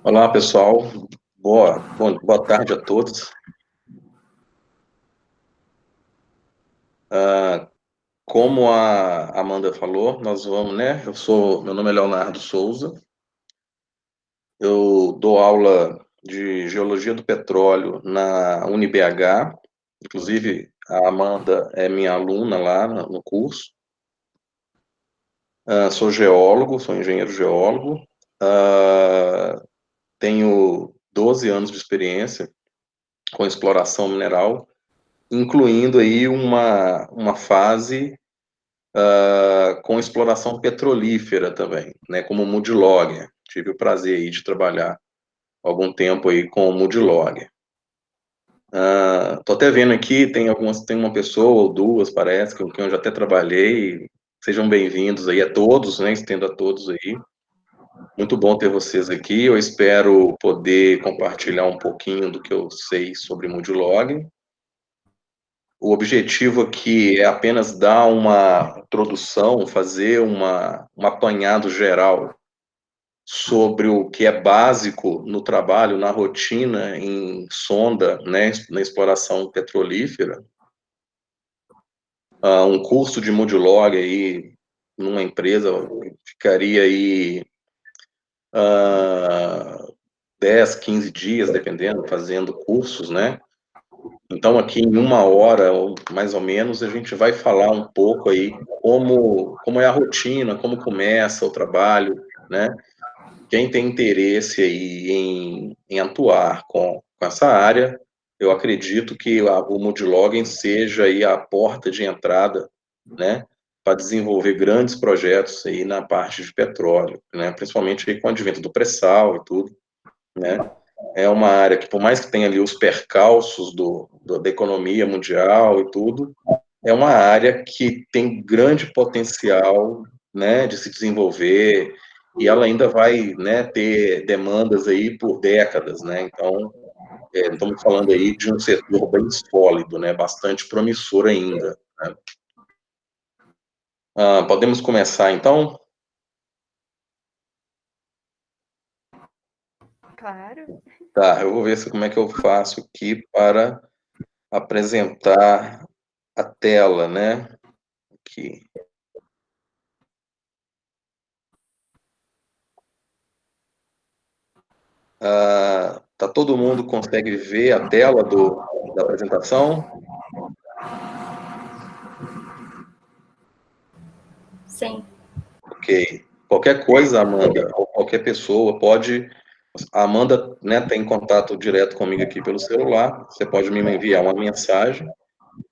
Olá, pessoal. Boa tarde a todos. Como a Amanda falou, nós vamos, né? Meu nome é Leonardo Souza. Eu dou aula de Geologia do Petróleo na UniBH. Inclusive, a Amanda é minha aluna lá no curso. Sou geólogo, sou engenheiro geólogo. Ah, Tenho 12 anos de experiência com exploração mineral, incluindo aí uma fase com exploração petrolífera também, né, como mudlogger. Tive o prazer aí de trabalhar algum tempo aí com o mudlogger. Tô até vendo aqui, tem uma pessoa ou duas, parece, com quem eu já até trabalhei. Sejam bem-vindos aí a todos, né, estendo a todos aí. Muito bom ter vocês aqui. Eu espero poder compartilhar um pouquinho do que eu sei sobre mudlogger. O objetivo aqui é apenas dar uma introdução, fazer um apanhado geral sobre o que é básico no trabalho, na rotina, em sonda, né, na exploração petrolífera. Um curso de mudlog aí numa empresa ficaria aí 10, 15 dias, dependendo, fazendo cursos, né? Então, aqui em uma hora, ou mais ou menos, a gente vai falar um pouco aí como é a rotina, como começa o trabalho, né? Quem tem interesse aí em atuar com essa área, eu acredito que o Multilogging seja aí a porta de entrada, né? Para desenvolver grandes projetos aí na parte de petróleo, né? Principalmente aí com o advento do pré-sal e tudo, né? É uma área que, por mais que tenha ali os percalços da economia mundial e tudo, é uma área que tem grande potencial, né, de se desenvolver, e ela ainda vai, né, ter demandas aí por décadas, né? Então, estamos falando aí de um setor bem sólido, né, bastante promissor ainda, né? Podemos começar, então? Claro. Tá, eu vou ver como é que eu faço aqui para apresentar a tela, né? Aqui. Tá todo mundo consegue ver a tela da apresentação? Sim. Ok. Qualquer coisa, Amanda, ou qualquer pessoa pode. A Amanda, né, tem contato direto comigo aqui pelo celular. Você pode me enviar uma mensagem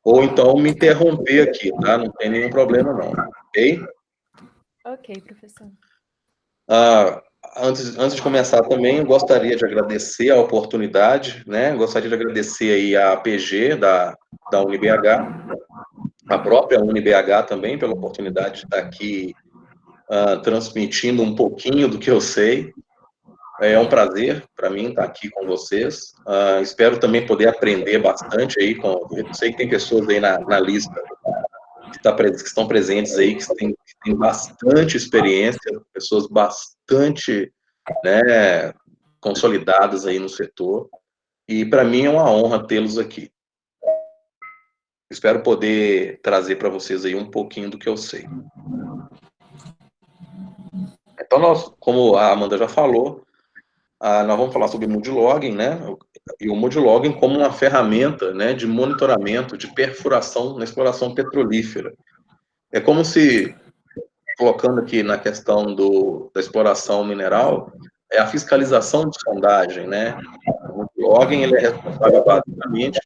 ou então me interromper aqui, tá? Não tem nenhum problema, não. Ok? Ok, professor. Ah, antes de começar também, eu gostaria de agradecer a oportunidade, né? Gostaria de agradecer aí a APG da UniBH, a própria UniBH também, pela oportunidade de estar aqui transmitindo um pouquinho do que eu sei. É um prazer para mim estar aqui com vocês. Espero também poder aprender bastante aí eu sei que tem pessoas aí na lista que estão presentes aí, que têm bastante experiência, pessoas bastante, né, consolidadas aí no setor. E para mim é uma honra tê-los aqui. Espero poder trazer para vocês aí um pouquinho do que eu sei. Então, como a Amanda já falou, nós vamos falar sobre Moodlogging, né? E o Moodlogging como uma ferramenta, né, de monitoramento de perfuração na exploração petrolífera. É como se, colocando aqui na questão da exploração mineral, é a fiscalização de sondagem, né? O Moodlogging, ele é responsável basicamente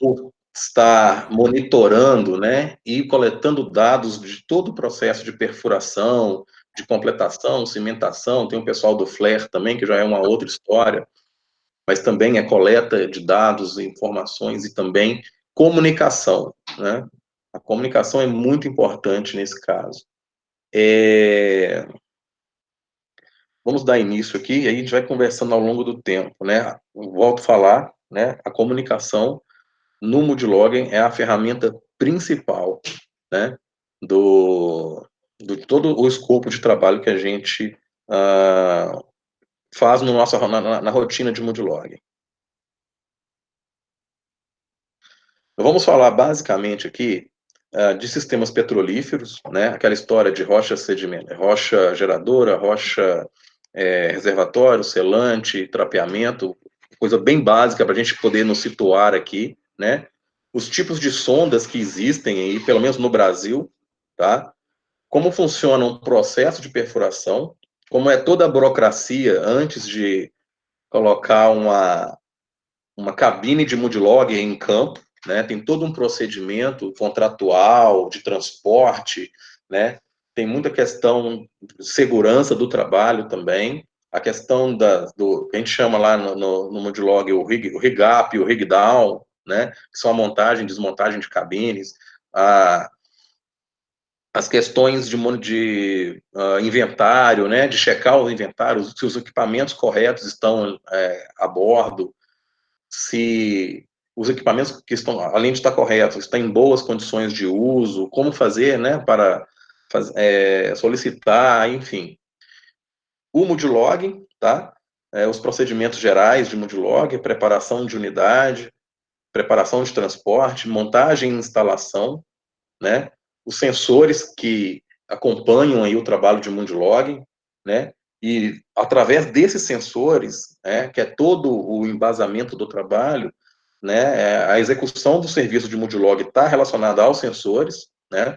por estar monitorando, né, e coletando dados de todo o processo de perfuração, de completação, cimentação. Tem o pessoal do Flare também, que já é uma outra história, mas também é coleta de dados, informações e também comunicação, né? A comunicação é muito importante nesse caso. Vamos dar início aqui e aí a gente vai conversando ao longo do tempo, né? Eu volto a falar, né? A comunicação no Moodlogging é a ferramenta principal, né? Do todo o escopo de trabalho que a gente faz no nosso, na rotina de multilog. Vamos falar basicamente aqui de sistemas petrolíferos, né? Aquela história de rocha sedimento, rocha geradora, rocha reservatório, selante, trapeamento, coisa bem básica para a gente poder nos situar aqui, né? Os tipos de sondas que existem aí, pelo menos no Brasil, tá? Como funciona um processo de perfuração, como é toda a burocracia antes de colocar uma cabine de multilog em campo, né? Tem todo um procedimento contratual, de transporte, né? Tem muita questão de segurança do trabalho também, a questão do que a gente chama lá no multilog o rig up, o rig down, né? Que são a montagem e desmontagem de cabines, as questões de inventário, né? De checar o inventário, se os equipamentos corretos estão a bordo, se os equipamentos que estão, além de estar corretos, estão em boas condições de uso, como fazer, né, para solicitar, enfim. O multilog, tá? Os procedimentos gerais de multilog, preparação de unidade, preparação de transporte, montagem e instalação, né? Os sensores que acompanham aí o trabalho de multilog, né? E através desses sensores, que é todo o embasamento do trabalho, né? A execução do serviço de multilog está relacionada aos sensores, né?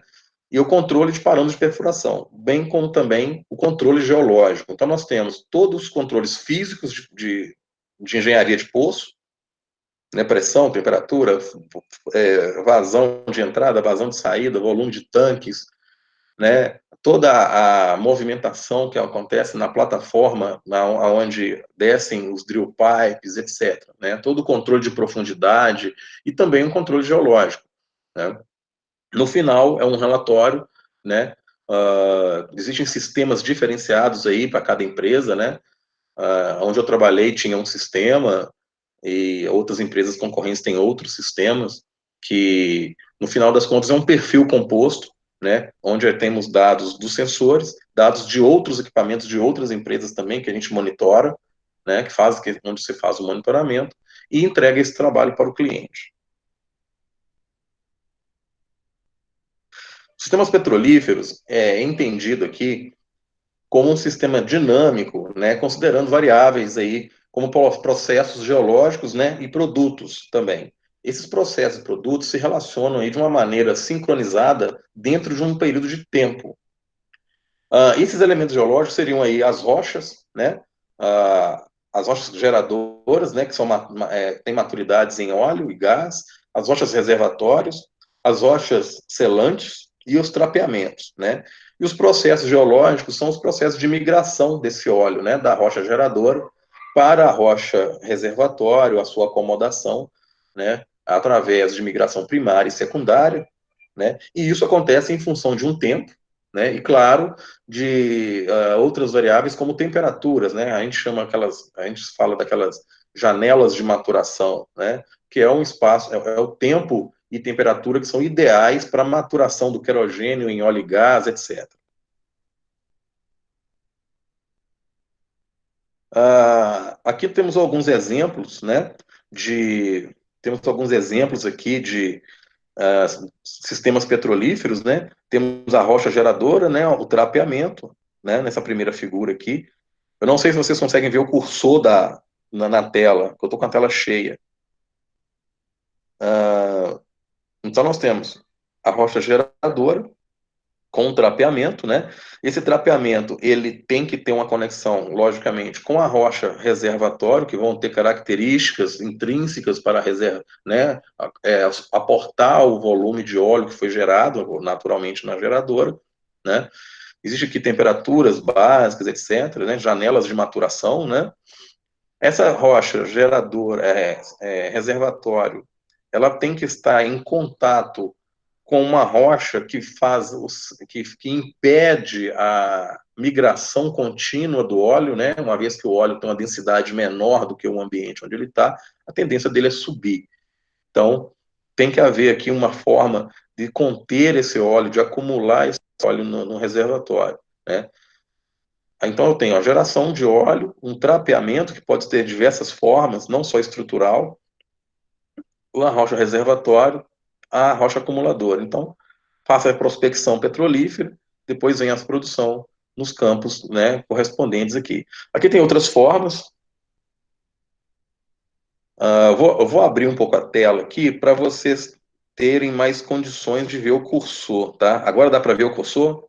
E o controle de parâmetros de perfuração, bem como também o controle geológico. Então, nós temos todos os controles físicos de engenharia de poço, né, pressão, temperatura, vazão de entrada, vazão de saída, volume de tanques, né, toda a movimentação que acontece na plataforma, onde descem os drill pipes, etc. Né, todo o controle de profundidade e também um controle geológico. Né. No final, é um relatório, né, existem sistemas diferenciados aí para cada empresa, né, onde eu trabalhei tinha um sistema, e outras empresas concorrentes têm outros sistemas, que, no final das contas, é um perfil composto, né, onde temos dados dos sensores, dados de outros equipamentos de outras empresas também, que a gente monitora, né, onde se faz o monitoramento, e entrega esse trabalho para o cliente. Sistemas petrolíferos é entendido aqui como um sistema dinâmico, né, considerando variáveis aí como processos geológicos, né, e produtos também. Esses processos e produtos se relacionam aí de uma maneira sincronizada dentro de um período de tempo. Esses elementos geológicos seriam aí as rochas, né, as rochas geradoras, né, que têm maturidades em óleo e gás, as rochas reservatórios, as rochas selantes e os trapeamentos, né? E os processos geológicos são os processos de migração desse óleo, né, da rocha geradora para a rocha reservatório, a sua acomodação, né, através de migração primária e secundária, né? E isso acontece em função de um tempo, né? E claro, de outras variáveis como temperaturas, né? A gente fala daquelas janelas de maturação, né? Que é um espaço, é o tempo e temperatura que são ideais para a maturação do querogênio em óleo e gás, etc. Aqui temos alguns exemplos, né? Temos alguns exemplos aqui de sistemas petrolíferos, né? Temos a rocha geradora, né? O trapeamento, né? Nessa primeira figura aqui. Eu não sei se vocês conseguem ver o cursor na tela, que eu estou com a tela cheia. Então, nós temos a rocha geradora com o trapeamento, né? Esse trapeamento, ele tem que ter uma conexão, logicamente, com a rocha reservatório, que vão ter características intrínsecas para a reserva, né? Aportar o volume de óleo que foi gerado naturalmente na geradora, né? Existem aqui temperaturas básicas, etc., né? Janelas de maturação, né? Essa rocha geradora, reservatório, ela tem que estar em contato com uma rocha que impede a migração contínua do óleo, né? Uma vez que o óleo tem uma densidade menor do que o ambiente onde ele está, a tendência dele é subir. Então, tem que haver aqui uma forma de conter esse óleo, de acumular esse óleo no reservatório, né? Então, eu tenho a geração de óleo, um trapeamento que pode ter diversas formas, não só estrutural, a rocha reservatório, a rocha acumuladora. Então, faço a prospecção petrolífera, depois vem a produção nos campos, né, correspondentes aqui. Aqui tem outras formas. Eu vou abrir um pouco a tela aqui para vocês terem mais condições de ver o cursor, tá? Agora dá para ver o cursor?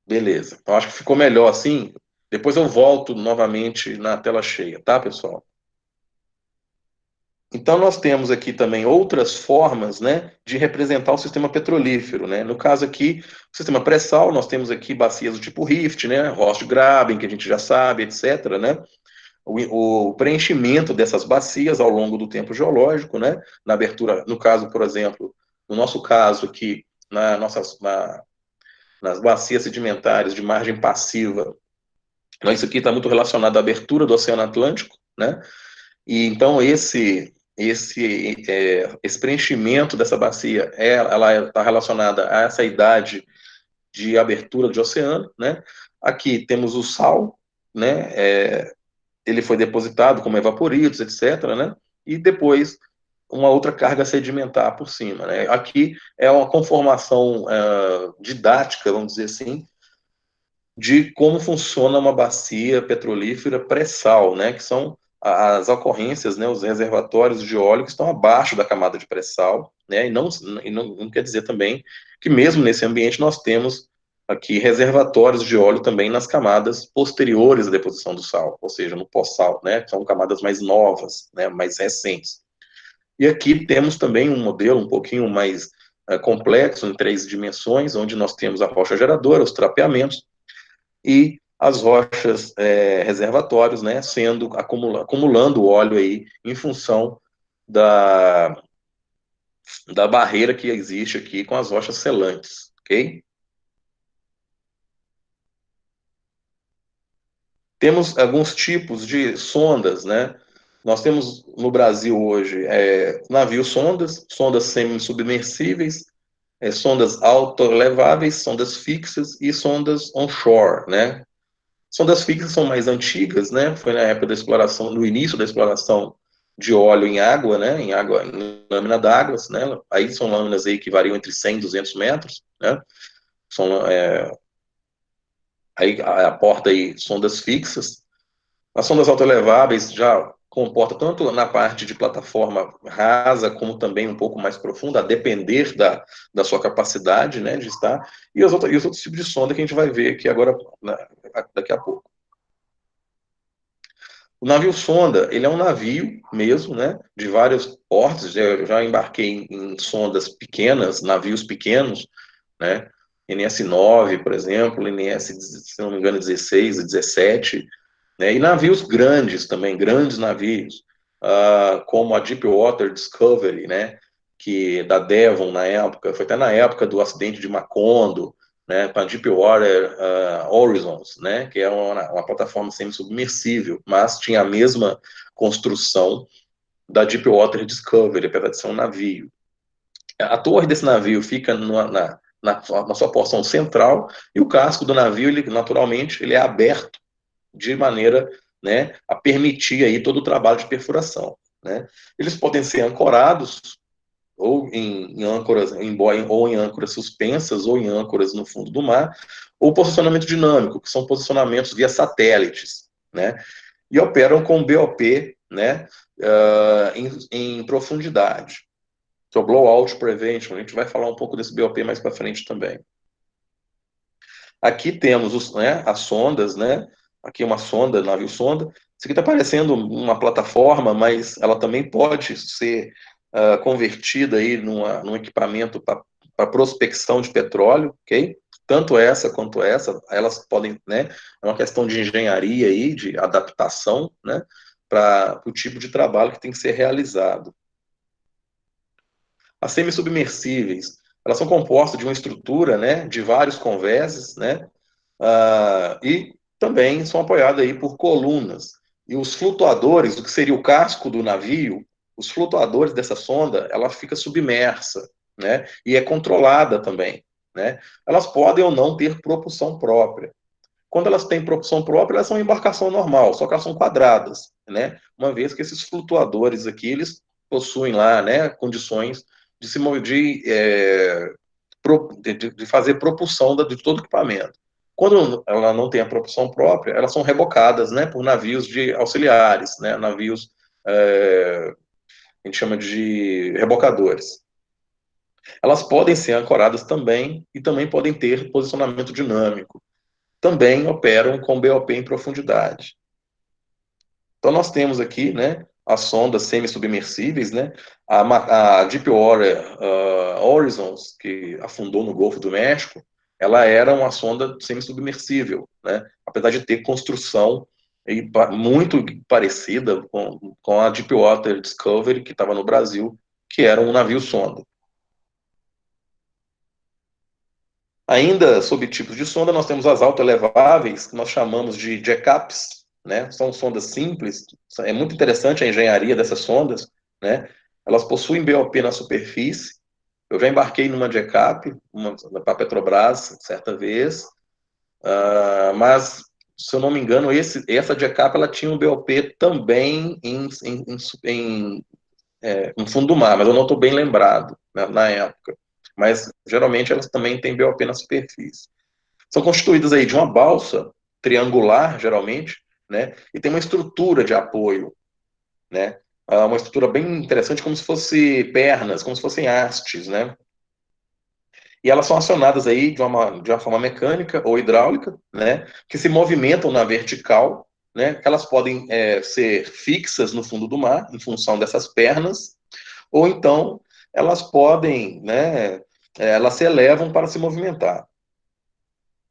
Beleza. Então, acho que ficou melhor assim. Depois eu volto novamente na tela cheia, tá, pessoal? Então, nós temos aqui também outras formas, né, de representar o sistema petrolífero, né? No caso aqui, o sistema pré-sal, nós temos aqui bacias do tipo Rift, né, Rostgraben, que a gente já sabe, etc., né? O preenchimento dessas bacias ao longo do tempo geológico, né? Na abertura, no caso, por exemplo, no nosso caso aqui, nas bacias sedimentares de margem passiva, então, isso aqui está muito relacionado à abertura do Oceano Atlântico, né? E então esse preenchimento dessa bacia, ela está relacionada a essa idade de abertura de oceano, né? Aqui temos o sal, né? Ele foi depositado como evaporitos, etc., né? E depois uma outra carga sedimentar por cima, né? Aqui é uma conformação didática, vamos dizer assim, de como funciona uma bacia petrolífera pré-sal, né, que são as ocorrências, né, os reservatórios de óleo que estão abaixo da camada de pré-sal, né, e não quer dizer também que mesmo nesse ambiente nós temos aqui reservatórios de óleo também nas camadas posteriores à deposição do sal, ou seja, no pós-sal, né, que são camadas mais novas, né, mais recentes. E aqui temos também um modelo um pouquinho mais complexo, em 3 dimensões, onde nós temos a rocha geradora, os trapeamentos, e as rochas reservatórios, né, sendo acumulando óleo aí em função da, da barreira que existe aqui com as rochas selantes, ok? Temos alguns tipos de sondas, né? Nós temos no Brasil hoje navios sondas, sondas semi-submersíveis, sondas autoleváveis, sondas fixas e sondas onshore, né? Sondas fixas são mais antigas, né? Foi na época da exploração, no início da exploração de óleo em água, né? Em água, em lâmina d'água, né? Aí são lâminas aí que variam entre 100 e 200 metros, né? São, aí aporta aí sondas fixas. As sondas autoleváveis já comporta tanto na parte de plataforma rasa, como também um pouco mais profunda, a depender da sua capacidade, né, de estar, e os outros tipos de sonda que a gente vai ver aqui agora, daqui a pouco. O navio sonda, ele é um navio mesmo, né, de vários portes. Eu já embarquei em sondas pequenas, navios pequenos, né, NS9, por exemplo, NS, se não me engano, 16 e 17, né, e navios grandes também, grandes navios, como a Deepwater Discovery, né, que da Devon na época, foi até na época do acidente de Macondo, né, para a Deepwater Horizons, né, que é uma plataforma semi-submersível, mas tinha a mesma construção da Deepwater Discovery, apesar de ser um navio. A torre desse navio fica na sua porção central, e o casco do navio, ele, naturalmente, ele é aberto de maneira, né, a permitir aí todo o trabalho de perfuração, né. Eles podem ser ancorados ou em âncoras, ou em âncoras suspensas, ou em âncoras no fundo do mar, ou posicionamento dinâmico, que são posicionamentos via satélites, né, e operam com BOP, né, em profundidade, que é o Blowout Prevention. A gente vai falar um pouco desse BOP mais para frente também. Aqui temos as sondas, né? Aqui uma sonda, navio sonda. Isso aqui está parecendo uma plataforma, mas ela também pode ser convertida aí num equipamento para prospecção de petróleo, ok? Tanto essa quanto essa, elas podem, né? É uma questão de engenharia aí, de adaptação, né? Para o tipo de trabalho que tem que ser realizado. As semi-submersíveis, elas são compostas de uma estrutura, né? De vários conveses, né? E também são apoiadas aí por colunas. E os flutuadores, o que seria o casco do navio, os flutuadores dessa sonda, ela fica submersa, né? E é controlada também. né? Elas podem ou não ter propulsão própria. Quando elas têm propulsão própria, elas são embarcação normal, só que elas são quadradas, né? Uma vez que esses flutuadores aqui, eles possuem lá, né, condições de se mover, de fazer propulsão de todo o equipamento. Quando ela não tem a propulsão própria, elas são rebocadas, né, por navios de auxiliares, né, navios, a gente chama de rebocadores. Elas podem ser ancoradas também e também podem ter posicionamento dinâmico. Também operam com BOP em profundidade. Então nós temos aqui, né, as sondas semi-submersíveis, né, a Deepwater Horizon, que afundou no Golfo do México, ela era uma sonda semi-submersível, né, apesar de ter construção muito parecida com a Deepwater Discovery, que estava no Brasil, que era um navio sonda. Ainda sob tipos de sonda, nós temos as autoeleváveis, que nós chamamos de jackups, né? São sondas simples. É muito interessante a engenharia dessas sondas, né? Elas possuem BOP na superfície. Eu já embarquei numa jackup, para a Petrobras, certa vez, mas, se eu não me engano, essa jackup ela tinha um BOP também em fundo do mar, mas eu não estou bem lembrado, né, na época. Mas, geralmente, elas também têm BOP na superfície. São constituídas aí de uma balsa triangular, geralmente, né? E tem uma estrutura de apoio, né? Uma estrutura bem interessante, como se fosse pernas, como se fossem hastes, né? E elas são acionadas aí de uma forma mecânica ou hidráulica, né? Que se movimentam na vertical, né? Elas podem ser fixas no fundo do mar, em função dessas pernas, ou então elas podem, né? Elas se elevam para se movimentar.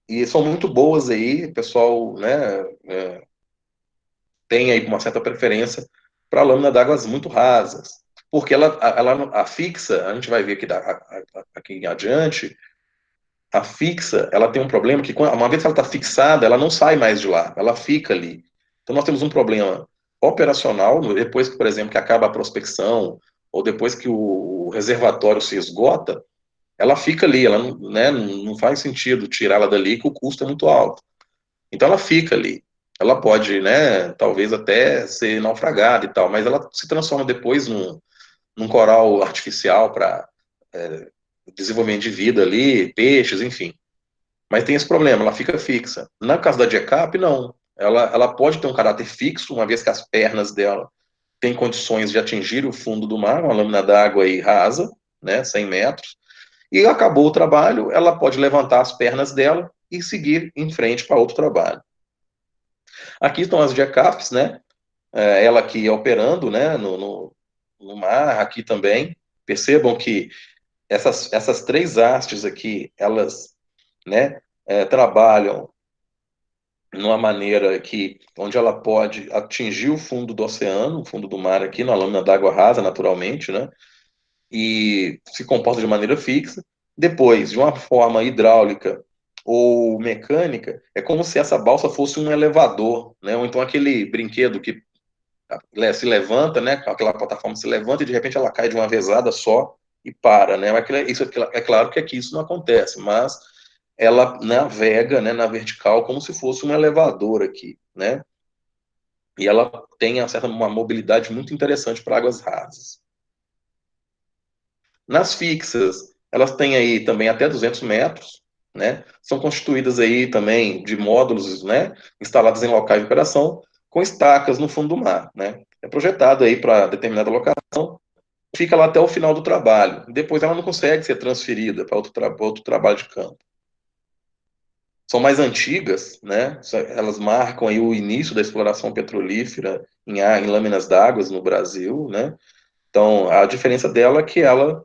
E são muito boas aí, o pessoal, né, tem aí uma certa preferência para lâmina d'água muito rasas, porque ela fixa, a gente vai ver aqui em adiante, a fixa, ela tem um problema que uma vez que ela está fixada, ela não sai mais de lá, ela fica ali. Então nós temos um problema operacional, depois que, por exemplo, que acaba a prospecção, ou depois que o reservatório se esgota, ela fica ali, ela não, né, não faz sentido tirá-la dali, que o custo é muito alto. Então ela fica ali. Ela pode, né, talvez até ser naufragada e tal, mas ela se transforma depois num coral artificial para desenvolvimento de vida ali, peixes, enfim. Mas tem esse problema, ela fica fixa. Na caso da jackup, não. Ela pode ter um caráter fixo, uma vez que as pernas dela têm condições de atingir o fundo do mar, uma lâmina d'água aí rasa, né, 100 metros, e acabou o trabalho, ela pode levantar as pernas dela e seguir em frente para outro trabalho. Aqui estão as jackups, né? Ela aqui operando, né? No mar, aqui também. Percebam que essas três hastes aqui, elas, né? Trabalham numa maneira onde ela pode atingir o fundo do oceano, o fundo do mar aqui, na lâmina d'água rasa, naturalmente, né? E se comporta de maneira fixa. Depois, de uma forma hidráulica ou mecânica, é como se essa balsa fosse um elevador, né? Ou então aquele brinquedo que se levanta, né? Aquela plataforma se levanta e de repente ela cai de uma vezada só e para, né? Isso é claro que aqui isso não acontece, mas ela navega, né, na vertical como se fosse um elevador aqui, né? E ela tem uma mobilidade muito interessante para águas rasas. Nas fixas, elas têm aí também até 200 metros, né? São constituídas aí também de módulos, né? Instalados em locais de operação com estacas no fundo do mar, né? É projetado aí para determinada locação, fica lá até o final do trabalho. Depois ela não consegue ser transferida para outro trabalho de campo. São mais antigas, né? Elas marcam aí o início da exploração petrolífera em lâminas d'água no Brasil, né? Então, a diferença dela é que ela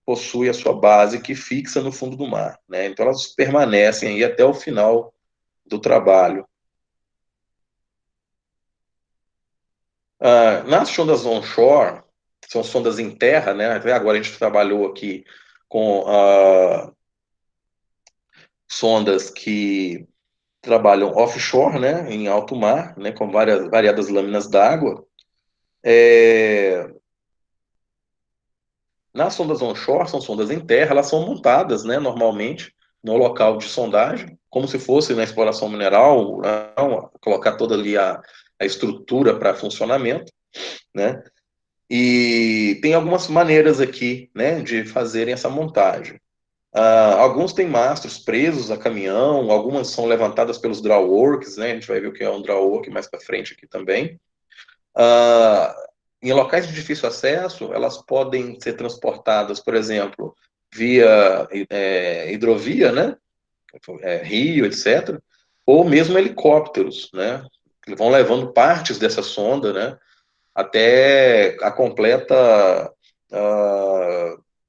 possui a sua base que fixa no fundo do mar, né? Então elas permanecem aí até o final do trabalho. Nas sondas onshore, que são sondas em terra, né? Até agora a gente trabalhou aqui com sondas que trabalham offshore, né? Em alto mar, né? Com variadas lâminas d'água. Nas sondas onshore, são sondas em terra, elas são montadas, né? Normalmente no local de sondagem, como se fosse na exploração mineral, não, colocar toda ali a estrutura para funcionamento, né? E tem algumas maneiras aqui, né, de fazerem essa montagem. Alguns têm mastros presos a caminhão, algumas são levantadas pelos drawworks, né? A gente vai ver o que é um drawwork mais para frente aqui também. Ah, em locais de difícil acesso, elas podem ser transportadas, por exemplo, via hidrovia, né? Rio, etc., ou mesmo helicópteros, né? Que vão levando partes dessa sonda, né? Até a completa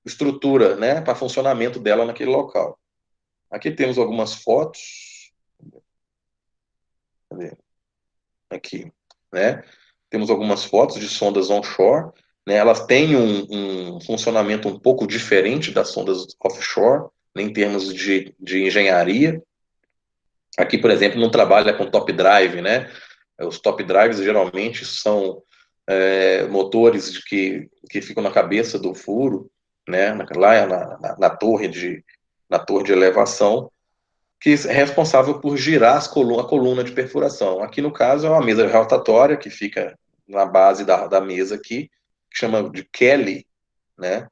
estrutura, né? Para funcionamento dela naquele local. Aqui temos algumas fotos. Cadê? Aqui, né? Temos algumas fotos de sondas onshore, né? Elas têm um funcionamento um pouco diferente das sondas offshore, né, em termos de engenharia. Aqui, por exemplo, não trabalha com top drive, né? Os top drives geralmente são motores que ficam na cabeça do furo, né? Lá na torre de elevação, que é responsável por girar a coluna de perfuração. Aqui, no caso, é uma mesa rotatória que fica na base da mesa aqui, que chama de Kelly, né?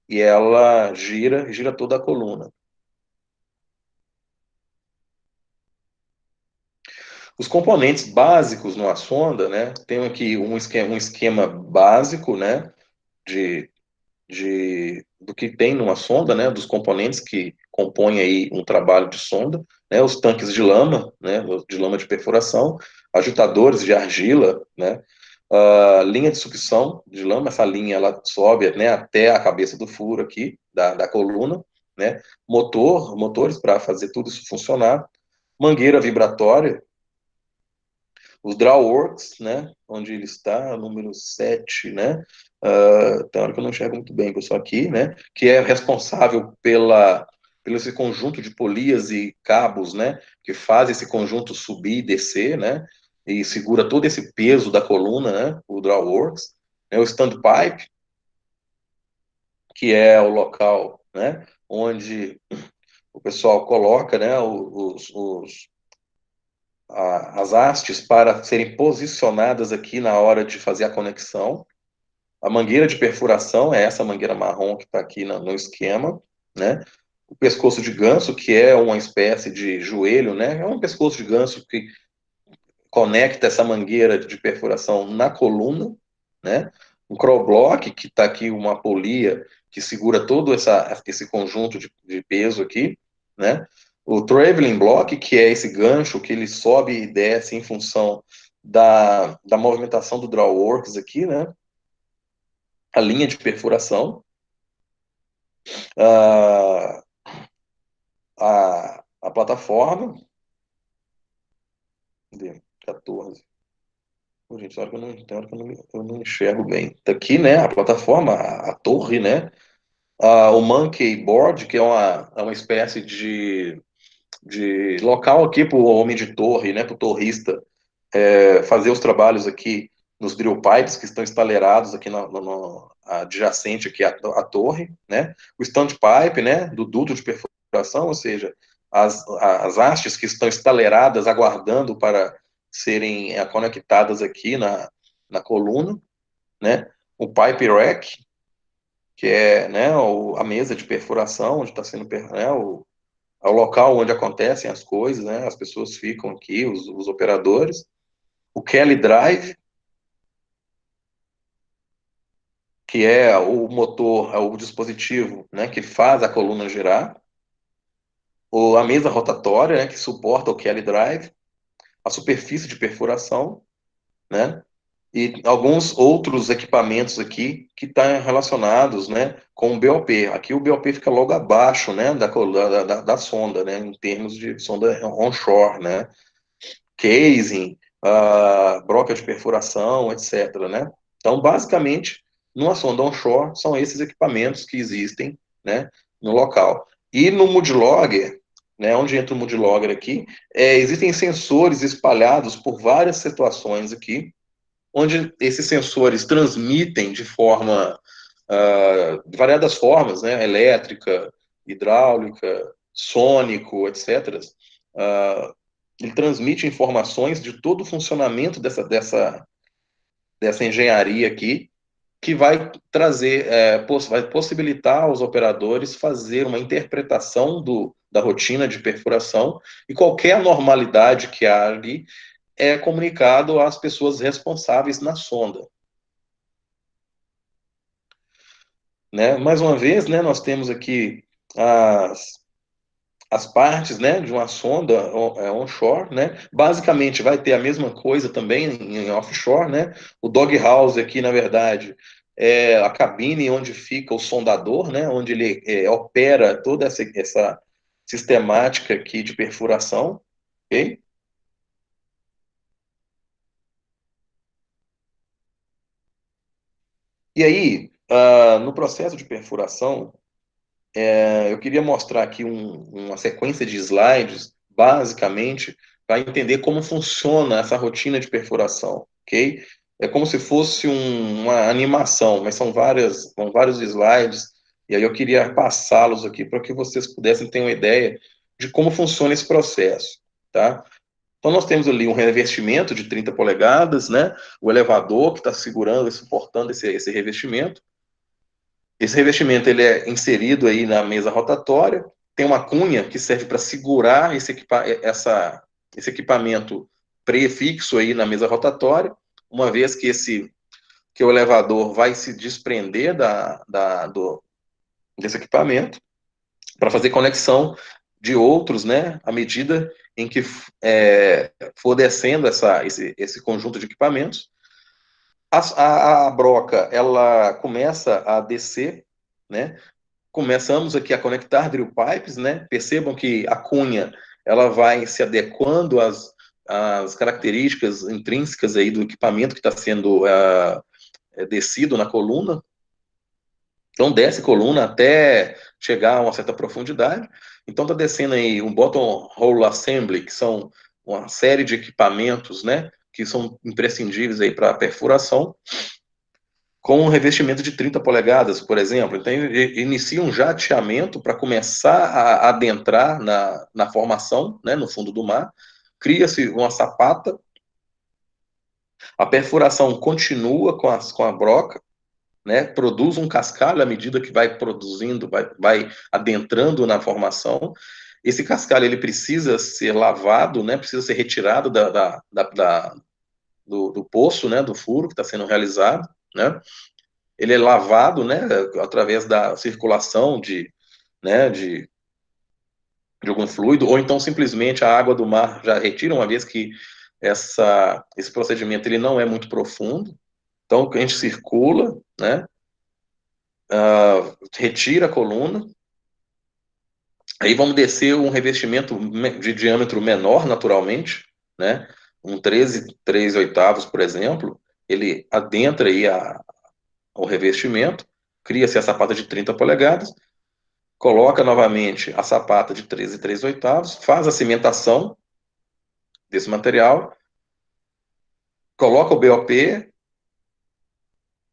E ela gira toda a coluna. Os componentes básicos numa sonda, né? Tem aqui um esquema básico, né? De, do que tem numa sonda, né? Dos componentes que compõem aí um trabalho de sonda, né? Os tanques de lama, né? De lama de perfuração, agitadores de argila, né? Linha de sucção de lama, essa linha ela sobe, né? Até a cabeça do furo aqui da coluna, né? Motores para fazer tudo isso funcionar, mangueira vibratória, os Drawworks, né, onde ele está, número 7, né, tem hora que eu não enxergo muito bem, pessoal, aqui, né, que é responsável pelo esse conjunto de polias e cabos, né, que faz esse conjunto subir e descer, né, e segura todo esse peso da coluna, né, o Drawworks, né, o Standpipe, que é o local, né, onde o pessoal coloca, né, as hastes para serem posicionadas aqui na hora de fazer a conexão. A mangueira de perfuração é essa mangueira marrom que está aqui no esquema, né? O pescoço de ganso, que é uma espécie de joelho, né? É um pescoço de ganso que conecta essa mangueira de perfuração na coluna, né? Um crawl block, que está aqui uma polia que segura todo esse conjunto de peso aqui, né? O traveling block, que é esse gancho que ele sobe e desce em função da movimentação do drawworks aqui, né? A linha de perfuração, a, a plataforma, de 14. Pô, gente, tem hora que eu não enxergo bem. Tá aqui, né, a plataforma, a torre, né, o monkey board, que é uma espécie de local aqui para o homem de torre, né, para o torrista, fazer os trabalhos aqui nos drill pipes que estão estaleirados aqui adjacente aqui à torre, né, o standpipe, né, do duto de perfuração, ou seja, as hastes que estão estaleiradas aguardando para serem conectadas aqui na coluna, né, o pipe rack, que é, né, a mesa de perfuração, onde está sendo, né, é o local onde acontecem as coisas, né, as pessoas ficam aqui, os operadores, o Kelly Drive, que é o motor, é o dispositivo, né, que faz a coluna girar, a mesa rotatória, né, que suporta o Kelly Drive, a superfície de perfuração, né, e alguns outros equipamentos aqui que estão relacionados, né, com o BOP. Aqui o BOP fica logo abaixo, né, da sonda, né, em termos de sonda onshore, né, casing, broca de perfuração, etc., né. Então, basicamente, numa sonda onshore, são esses equipamentos que existem, né, no local. E no Moodlogger, né, onde entra o Moodlogger aqui, existem sensores espalhados por várias situações aqui, onde esses sensores transmitem de variadas formas, né, elétrica, hidráulica, sônico, etc., ele transmite informações de todo o funcionamento dessa engenharia aqui, que vai trazer, vai possibilitar aos operadores fazer uma interpretação da rotina de perfuração, e qualquer anormalidade que há ali é comunicado às pessoas responsáveis na sonda. Né? Mais uma vez, né, nós temos aqui as partes, né, de uma sonda onshore, né? Basicamente vai ter a mesma coisa também em offshore, né? O doghouse aqui, na verdade, é a cabine onde fica o sondador, né? Onde ele opera toda essa sistemática aqui de perfuração, ok? E aí, no processo de perfuração, eu queria mostrar aqui uma sequência de slides, basicamente, para entender como funciona essa rotina de perfuração, ok? É como se fosse uma animação, mas são vários slides, e aí eu queria passá-los aqui para que vocês pudessem ter uma ideia de como funciona esse processo, tá? Então, nós temos ali um revestimento de 30 polegadas, né? O elevador que está segurando e suportando esse revestimento. Esse revestimento ele é inserido aí na mesa rotatória, tem uma cunha que serve para segurar esse equipamento prefixo aí na mesa rotatória, uma vez que o elevador vai se desprender desse equipamento para fazer conexão de outros, né, à medida em que for descendo esse conjunto de equipamentos. A broca, ela começa a descer, né? Começamos aqui a conectar drill pipes, né? Percebam que a cunha, ela vai se adequando às características intrínsecas aí do equipamento que está sendo descido na coluna. Então, desce coluna até chegar a uma certa profundidade. Então, está descendo aí um bottom hole assembly, que são uma série de equipamentos, né? Que são imprescindíveis aí para perfuração, com um revestimento de 30 polegadas, por exemplo. Então, inicia um jateamento para começar a adentrar na formação, né, no fundo do mar. Cria-se uma sapata, a perfuração continua com a broca, né, produz um cascalho à medida que vai produzindo, vai adentrando na formação. Esse cascalho ele precisa ser lavado, né, precisa ser retirado do poço, né, do furo que está sendo realizado, né? Ele é lavado, né, através da circulação né, de algum fluido, ou então simplesmente a água do mar já retira, uma vez que esse procedimento ele não é muito profundo. Então, a gente circula, né, retira a coluna, aí vamos descer um revestimento de diâmetro menor, naturalmente, né, um 13 oitavos, por exemplo, ele adentra aí o revestimento, cria-se a sapata de 30 polegadas, coloca novamente a sapata de 13 e 3 oitavos, faz a cimentação desse material, coloca o BOP,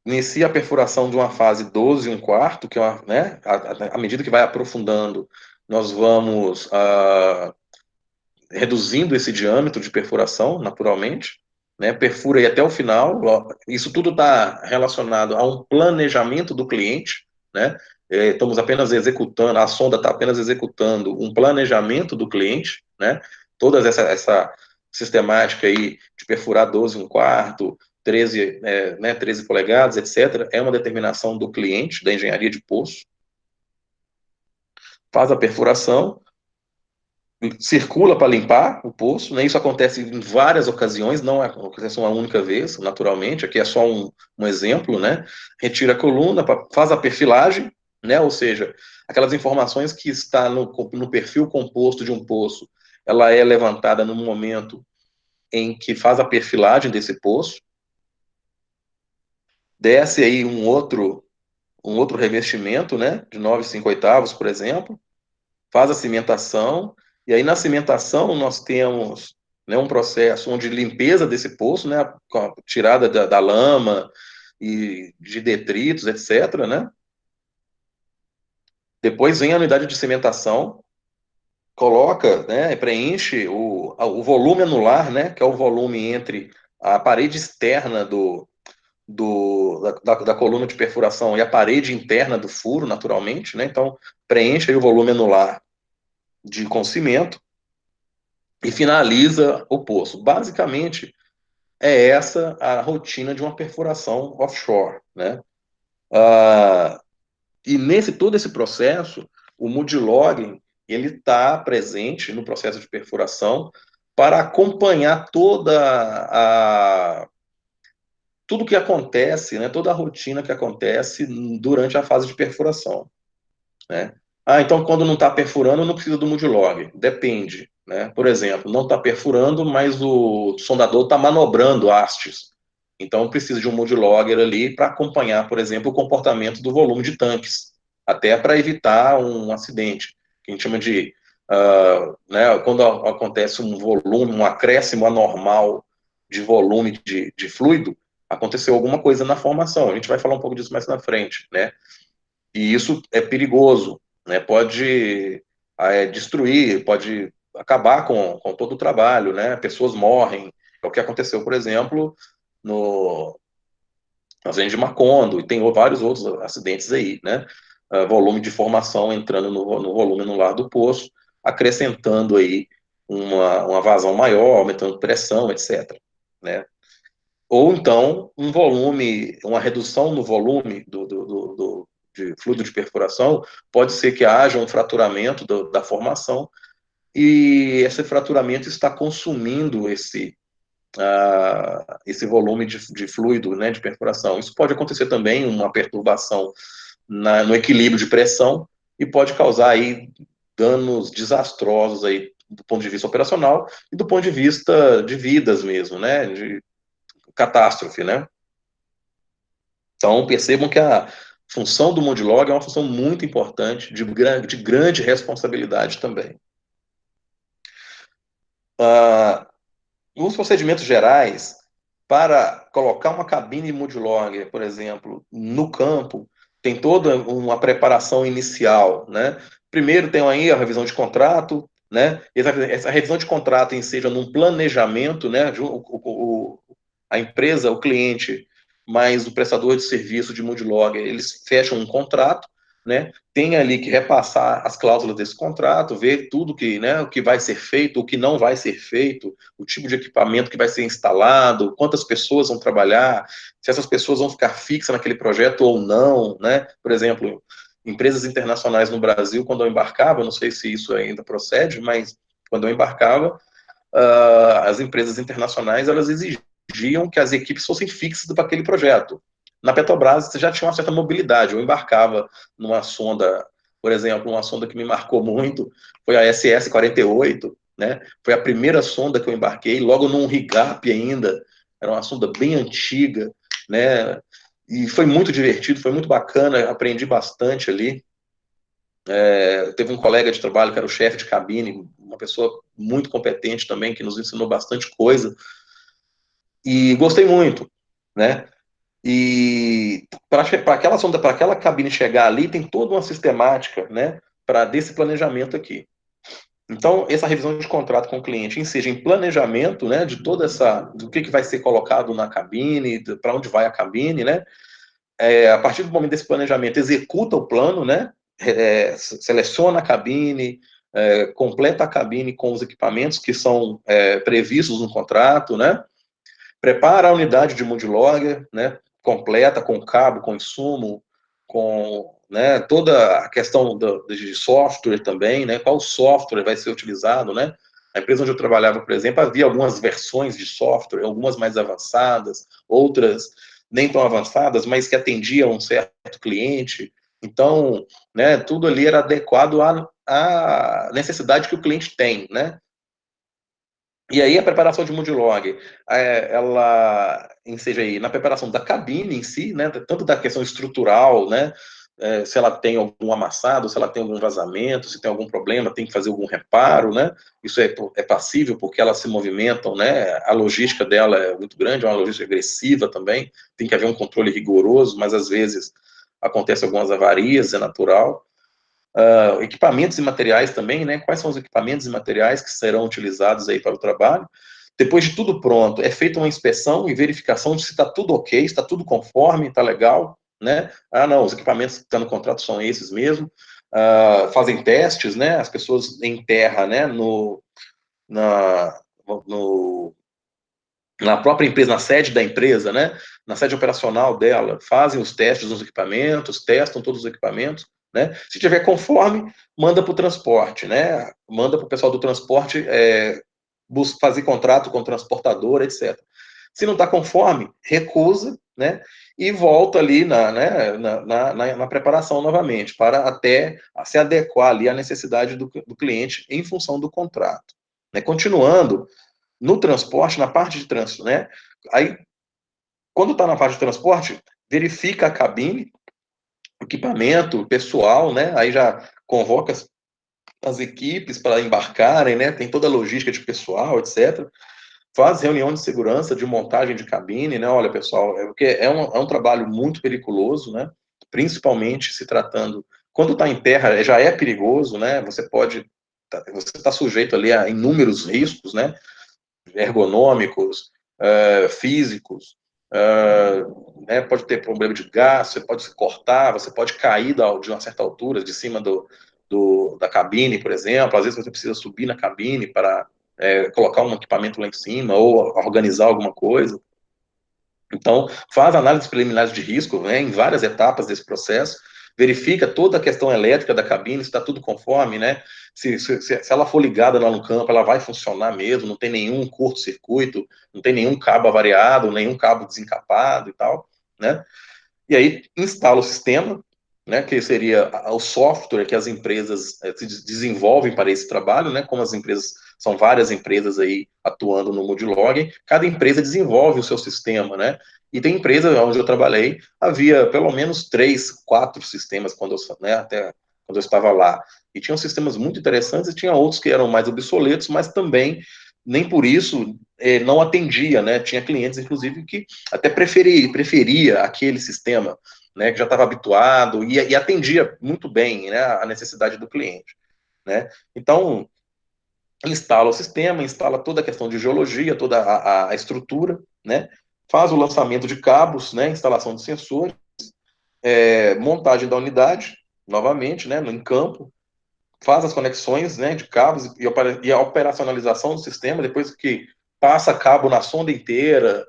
inicia a perfuração de uma fase 12 e um quarto, que é né, à medida que vai aprofundando, nós vamos reduzindo esse diâmetro de perfuração, naturalmente, né, perfura aí até o final. Isso tudo está relacionado a um planejamento do cliente, né? Estamos apenas executando, a sonda está apenas executando um planejamento do cliente, né? Toda essa sistemática aí de perfurar 12 um quarto, 13, né, 13 polegadas, etc., é uma determinação do cliente, da engenharia de poço. Faz a perfuração, circula para limpar o poço, né? Isso acontece em várias ocasiões, não acontece uma única vez, naturalmente. Aqui é só um exemplo, né? Retira a coluna, faz a perfilagem, né? Ou seja, aquelas informações que está no perfil composto de um poço, ela é levantada no momento em que faz a perfilagem desse poço. Desce aí um outro revestimento, né? De 9,5 oitavos, por exemplo, faz a cimentação, e aí na cimentação nós temos, né, um processo onde limpeza desse poço, né, com a tirada da lama e de detritos, etc., né? Depois vem a unidade de cimentação, coloca, né, preenche o volume anular, né, que é o volume entre a parede externa da coluna de perfuração e a parede interna do furo, naturalmente, né, então preenche aí o volume anular com cimento e finaliza o poço. Basicamente, é essa a rotina de uma perfuração offshore, né? E nesse todo esse processo, o multilogging ele está presente no processo de perfuração para acompanhar tudo que acontece, né, toda a rotina que acontece durante a fase de perfuração, né? Então quando não está perfurando, não precisa do multilog. Depende, né? Por exemplo, não está perfurando, mas o sondador está manobrando hastes. Então precisa de um multilogger ali para acompanhar, por exemplo, o comportamento do volume de tanques, até para evitar um acidente, que a gente chama de, né, quando acontece um volume, um acréscimo anormal de volume de fluido, aconteceu alguma coisa na formação. A gente vai falar um pouco disso mais na frente, né? E isso é perigoso, né? Pode destruir, pode acabar com todo o trabalho, né? Pessoas morrem. É o que aconteceu, por exemplo, no acidente de Macondo, e tem vários outros acidentes aí, né? Volume de formação entrando no volume no lar do poço, acrescentando aí uma vazão maior, aumentando pressão, etc. Né? Ou então um volume, uma redução no volume de fluido de perfuração, pode ser que haja um fraturamento da formação e esse fraturamento está consumindo esse volume de fluido, né, de perfuração. Isso pode acontecer também uma perturbação no equilíbrio de pressão e pode causar aí danos desastrosos aí do ponto de vista operacional e do ponto de vista de vidas mesmo, né, de catástrofe, né? Então, percebam que a função do Mundlog é uma função muito importante, de grande responsabilidade também. Nos procedimentos gerais, para colocar uma cabine Mundlogger, por exemplo, no campo, tem toda uma preparação inicial, né? Primeiro tem aí a revisão de contrato, né? Essa revisão de contrato seja num planejamento, né? A empresa, o cliente, mais o prestador de serviço de Mundlogger, eles fecham um contrato, né? Tem ali que repassar as cláusulas desse contrato, ver tudo que, né, o que vai ser feito, o que não vai ser feito, o tipo de equipamento que vai ser instalado, quantas pessoas vão trabalhar, se essas pessoas vão ficar fixas naquele projeto ou não, né? Por exemplo, empresas internacionais no Brasil, quando eu embarcava, não sei se isso ainda procede, mas quando eu embarcava, as empresas internacionais, elas exigiam que as equipes fossem fixas para aquele projeto. Na Petrobras, você já tinha uma certa mobilidade. Eu embarcava numa sonda, por exemplo, uma sonda que me marcou muito, foi a SS-48, né? Foi a primeira sonda que eu embarquei, logo num RIGAP ainda, era uma sonda bem antiga, né? E foi muito divertido, foi muito bacana, aprendi bastante ali. Teve um colega de trabalho que era o chefe de cabine, uma pessoa muito competente também, que nos ensinou bastante coisa, e gostei muito, né? E para aquela sonda, para aquela cabine chegar ali, tem toda uma sistemática, né, para desse planejamento aqui. Então, essa revisão de contrato com o cliente, seja em planejamento, né, de toda do que vai ser colocado na cabine, para onde vai a cabine, né, a partir do momento desse planejamento, executa o plano, né, seleciona a cabine, completa a cabine com os equipamentos que são previstos no contrato, né, prepara a unidade de Mundlogger, né, completa com cabo, com insumo, com, né, toda a questão de software também, né, qual software vai ser utilizado, né. A empresa onde eu trabalhava, por exemplo, havia algumas versões de software, algumas mais avançadas, outras nem tão avançadas, mas que atendiam um certo cliente. Então, né, tudo ali era adequado à necessidade que o cliente tem, né. E aí a preparação de Moodlog, ela seja aí na preparação da cabine em si, né, tanto da questão estrutural, né, se ela tem algum amassado, se ela tem algum vazamento, se tem algum problema, tem que fazer algum reparo, né, isso é passível porque elas se movimentam, né, a logística dela é muito grande, é uma logística agressiva também, tem que haver um controle rigoroso, mas às vezes acontecem algumas avarias, é natural. Equipamentos e materiais também, né? Quais são os equipamentos e materiais que serão utilizados aí para o trabalho? Depois de tudo pronto, é feita uma inspeção e verificação de se está tudo ok, está tudo conforme, está legal, né? Ah, não, os equipamentos que estão no contrato são esses mesmo. Fazem testes, né? As pessoas em terra, né? Na, no, na própria empresa, na sede da empresa, né? Na sede operacional dela, fazem os testes dos equipamentos, testam todos os equipamentos, né? Se tiver conforme, manda para o transporte, né? Manda para o pessoal do transporte fazer contrato com o transportador, etc. Se não está conforme, recusa, né? E volta ali na preparação novamente, para até se adequar ali à necessidade do cliente em função do contrato. Né? Continuando, no transporte, na parte de trânsito, né? Aí, quando está na parte de transporte, verifica a cabine, equipamento, pessoal, né? Aí já convoca as equipes para embarcarem, né? Tem toda a logística de pessoal, etc. Faz reunião de segurança, de montagem de cabine, né? Olha, pessoal, porque é um trabalho muito perigoso, né? Principalmente se tratando, quando está em terra, já é perigoso, né? Você está sujeito ali a inúmeros riscos, né? Ergonômicos, físicos, né, pode ter problema de gás, você pode se cortar, você pode cair de uma certa altura, de cima da cabine, por exemplo, às vezes você precisa subir na cabine para colocar um equipamento lá em cima, ou organizar alguma coisa. Então, faz análises preliminares de risco, né, em várias etapas desse processo, verifica toda a questão elétrica da cabine, se está tudo conforme, né? Se ela for ligada lá no campo, ela vai funcionar mesmo, não tem nenhum curto-circuito, não tem nenhum cabo avariado, nenhum cabo desencapado e tal, né? E aí instala o sistema, né, que seria o software que as empresas desenvolvem para esse trabalho, né, como as empresas, são várias empresas aí atuando no Moodlog, cada empresa desenvolve o seu sistema, né, e tem empresa onde eu trabalhei, havia pelo menos 3, 4 sistemas até quando eu estava lá, e tinham sistemas muito interessantes e tinha outros que eram mais obsoletos, mas também nem por isso não atendia, né, tinha clientes, inclusive, que até preferia aquele sistema, né, que já estava habituado e atendia muito bem, né, a necessidade do cliente, né? Então, instala o sistema, instala toda a questão de geologia, toda a estrutura, né? Faz o lançamento de cabos, né, instalação de sensores, montagem da unidade, novamente, né, em campo, faz as conexões, né, de cabos e a operacionalização do sistema, depois que passa cabo na sonda inteira,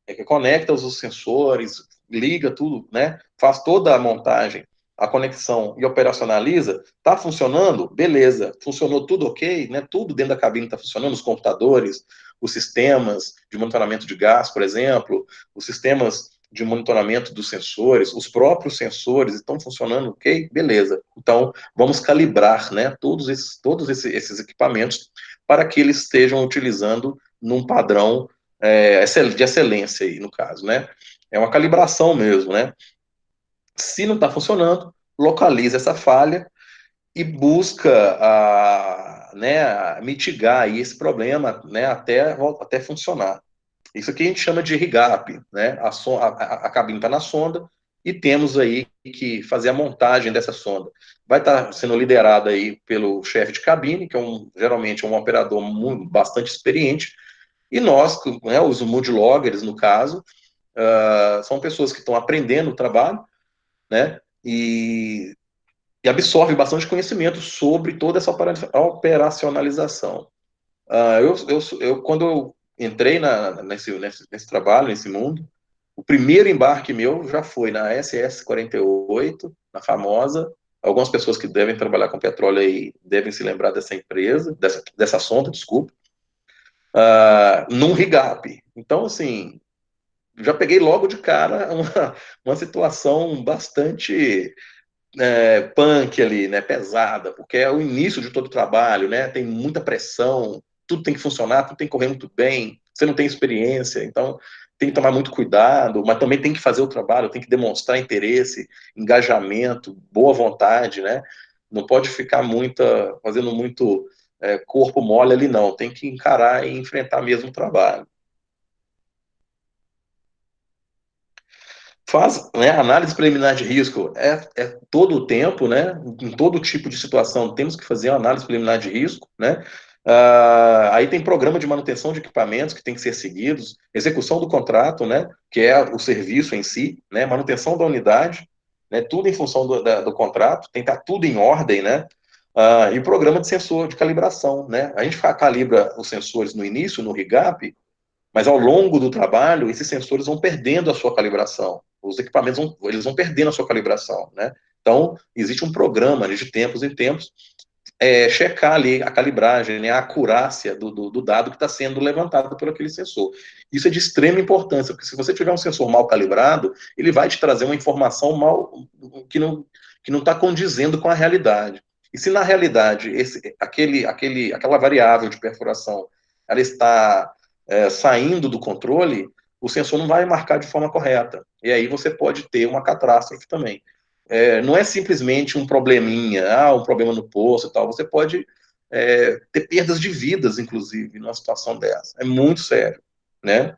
que conecta os sensores, liga tudo, né? Faz toda a montagem, a conexão e operacionaliza, tá funcionando? Beleza, funcionou tudo ok, né? Tudo dentro da cabine está funcionando, os computadores, os sistemas de monitoramento de gás, por exemplo, os sistemas de monitoramento dos sensores, os próprios sensores estão funcionando ok? Beleza. Então, vamos calibrar, né, todos esses equipamentos para que eles estejam utilizando num padrão de excelência aí, no caso, né? É uma calibração mesmo, né? Se não está funcionando, localiza essa falha e busca mitigar aí esse problema, né, até funcionar. Isso aqui a gente chama de RIGAP, né? A cabine está na sonda e temos aí que fazer a montagem dessa sonda. Vai estar sendo liderada aí pelo chefe de cabine, que geralmente é um operador bastante experiente, e nós, né, os moodloggers, no caso, são pessoas que estão aprendendo o trabalho, né, e absorvem bastante conhecimento sobre toda essa operacionalização. Quando eu entrei nesse trabalho, nesse mundo, o primeiro embarque meu já foi na SS-48, na famosa. Algumas pessoas que devem trabalhar com petróleo aí devem se lembrar dessa empresa, dessa sonda, desculpa, num RIGAP. Então, assim, já peguei logo de cara uma situação bastante punk ali, né, pesada, porque é o início de todo o trabalho, né, tem muita pressão, tudo tem que funcionar, tudo tem que correr muito bem, você não tem experiência, então tem que tomar muito cuidado, mas também tem que fazer o trabalho, tem que demonstrar interesse, engajamento, boa vontade, né, não pode ficar fazendo muito corpo mole ali não, tem que encarar e enfrentar mesmo o trabalho. faz, né, análise preliminar de risco é todo o tempo, né, em todo tipo de situação temos que fazer uma análise preliminar de risco, né, aí tem programa de manutenção de equipamentos que tem que ser seguidos, execução do contrato, né, que é o serviço em si, né, manutenção da unidade, né, tudo em função do contrato, tem que estar tudo em ordem, né, e programa de sensor de calibração, né, a gente calibra os sensores no início, no RIGAP, mas ao longo do trabalho, esses sensores vão perdendo a sua calibração. Os equipamentos eles vão perdendo a sua calibração, né? Então, existe um programa de tempos em tempos, checar ali a calibragem, né, a acurácia do dado que está sendo levantado por aquele sensor. Isso é de extrema importância, porque se você tiver um sensor mal calibrado, ele vai te trazer uma informação que não está condizendo com a realidade. E se na realidade aquela variável de perfuração ela está saindo do controle, o sensor não vai marcar de forma correta. E aí você pode ter uma catástrofe também. Não é simplesmente um probleminha, um problema no poço e tal. Você pode ter perdas de vidas, inclusive, numa situação dessa. É muito sério, né?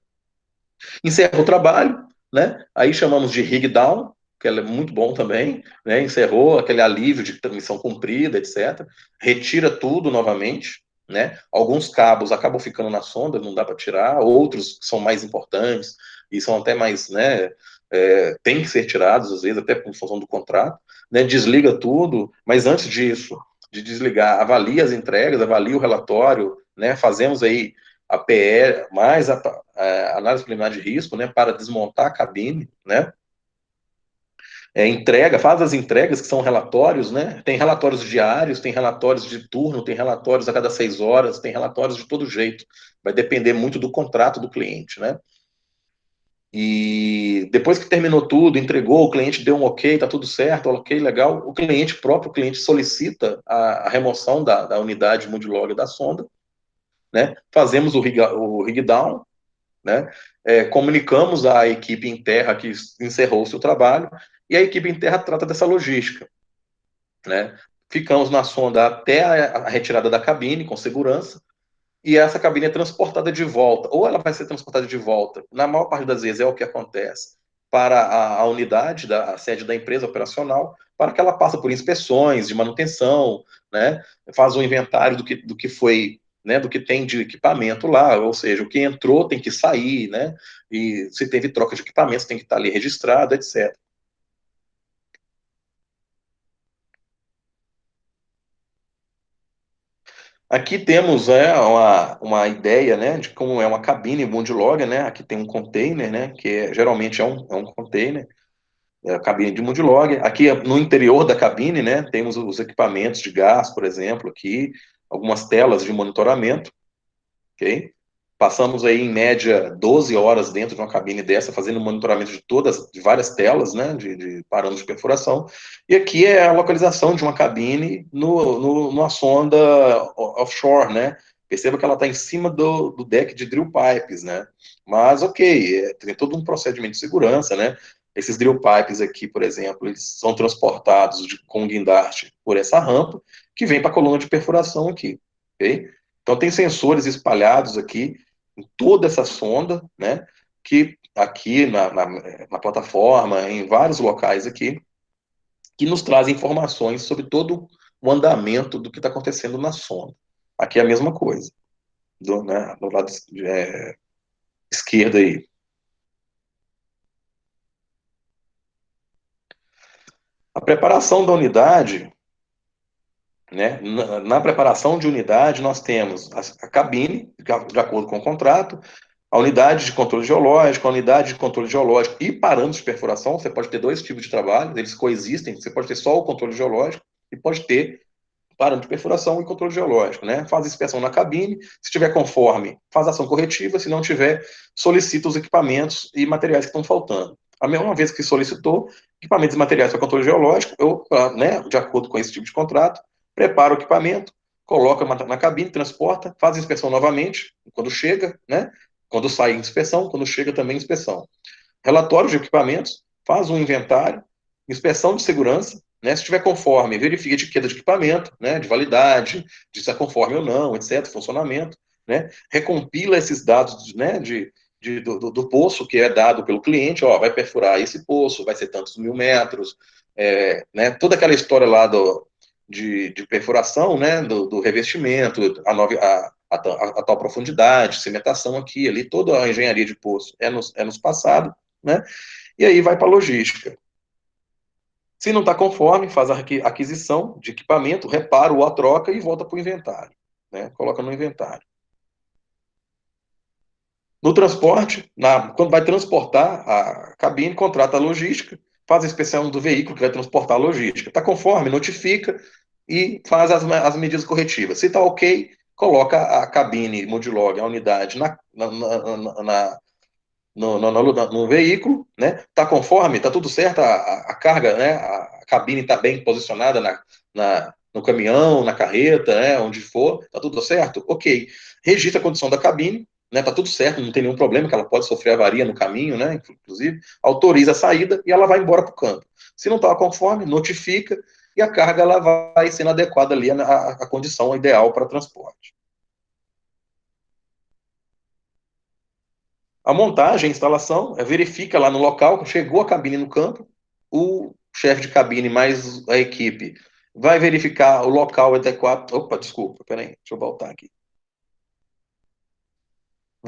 Encerra o trabalho, né? Aí chamamos de rig down, que é muito bom também, né? Encerrou aquele alívio de missão cumprida, etc. Retira tudo novamente, né? Alguns cabos acabam ficando na sonda, não dá para tirar, outros são mais importantes e são até mais, né? Tem que ser tirados, às vezes, até por função do contrato, né? Desliga tudo, mas antes disso, de desligar, avalia as entregas, avalia o relatório, né? Fazemos aí a PE, mais a análise preliminar de risco, né, para desmontar a cabine, né, faz as entregas, que são relatórios, né, tem relatórios diários, tem relatórios de turno, tem relatórios a cada 6 horas, tem relatórios de todo jeito, vai depender muito do contrato do cliente, né, e depois que terminou tudo, entregou, o cliente deu um ok, tá tudo certo, ok, legal, próprio cliente solicita a remoção da unidade multilog da sonda, né, fazemos o rig down, né? Comunicamos à equipe em terra que encerrou o seu trabalho e a equipe em terra trata dessa logística, né? Ficamos na sonda até a retirada da cabine com segurança e essa cabine é transportada de volta, ou ela vai ser transportada de volta, na maior parte das vezes é o que acontece, para a unidade, a sede da empresa operacional, para que ela passe por inspeções de manutenção, né? Faz um inventário do que foi, né, do que tem de equipamento lá, ou seja, o que entrou tem que sair, né? E se teve troca de equipamentos tem que estar ali registrado, etc. Aqui temos uma ideia, né, de como é uma cabine multilog, né? Aqui tem um container, né, que geralmente é um container, a cabine de multilog. Aqui no interior da cabine, né, temos os equipamentos de gás, por exemplo, aqui, algumas telas de monitoramento, ok? Passamos aí, em média, 12 horas dentro de uma cabine dessa, fazendo monitoramento de várias telas, né, de parâmetros de perfuração. E aqui é a localização de uma cabine numa sonda offshore, né? Perceba que ela está em cima do deck de drill pipes, né? Mas, ok, tem todo um procedimento de segurança, né? Esses drill pipes aqui, por exemplo, eles são transportados com guindaste por essa rampa, que vem para a coluna de perfuração aqui, ok? Então, tem sensores espalhados aqui em toda essa sonda, né? Que aqui na plataforma, em vários locais aqui, que nos trazem informações sobre todo o andamento do que está acontecendo na sonda. Aqui é a mesma coisa, do lado esquerdo aí. A preparação da unidade, né? Na preparação de unidade, nós temos a cabine, de acordo com o contrato, a unidade de controle geológico, a unidade de controle geológico e parâmetros de perfuração. Você pode ter dois tipos de trabalho, eles coexistem. Você pode ter só o controle geológico e pode ter parâmetro de perfuração e controle geológico, né? Faz inspeção na cabine, se tiver conforme, faz ação corretiva, se não tiver, solicita os equipamentos e materiais que estão faltando. A mesma vez que solicitou equipamentos e materiais para controle geológico, né, de acordo com esse tipo de contrato, prepara o equipamento, coloca na cabine, transporta, faz a inspeção novamente, quando chega, né? Quando sai inspeção, quando chega também inspeção. Relatório de equipamentos, faz um inventário, inspeção de segurança, né? Se estiver conforme, verifica a etiqueta de equipamento, né? De validade, de se está conforme ou não, etc., funcionamento, né? Recompila esses dados, né? De do poço que é dado pelo cliente, ó, vai perfurar esse poço, vai ser tantos mil metros, né, toda aquela história lá de perfuração, né, do revestimento, a tal profundidade, cimentação aqui, ali, toda a engenharia de poço é nos passados, né, e aí vai para a logística. Se não está conforme, faz a aquisição de equipamento, repara ou a troca e volta para o inventário, né, coloca no inventário. No transporte, quando vai transportar a cabine, contrata a logística, faz a inspeção do veículo que vai transportar a logística. Está conforme, notifica e faz as medidas corretivas. Se está ok, coloca a cabine Multilog, a unidade, no veículo, né? Está conforme, está tudo certo, a carga, né? A cabine está bem posicionada no caminhão, na carreta, né? Onde for, está tudo certo? Ok. Registra a condição da cabine, né? Tá tudo certo, não tem nenhum problema, que ela pode sofrer avaria no caminho, né? Inclusive, autoriza a saída e ela vai embora para o campo. Se não está conforme, notifica e a carga ela vai sendo adequada ali à condição ideal para transporte. A montagem, a instalação, verifica lá no local, chegou a cabine no campo, o chefe de cabine mais a equipe vai verificar o local adequado. Opa, desculpa, peraí, deixa eu voltar aqui.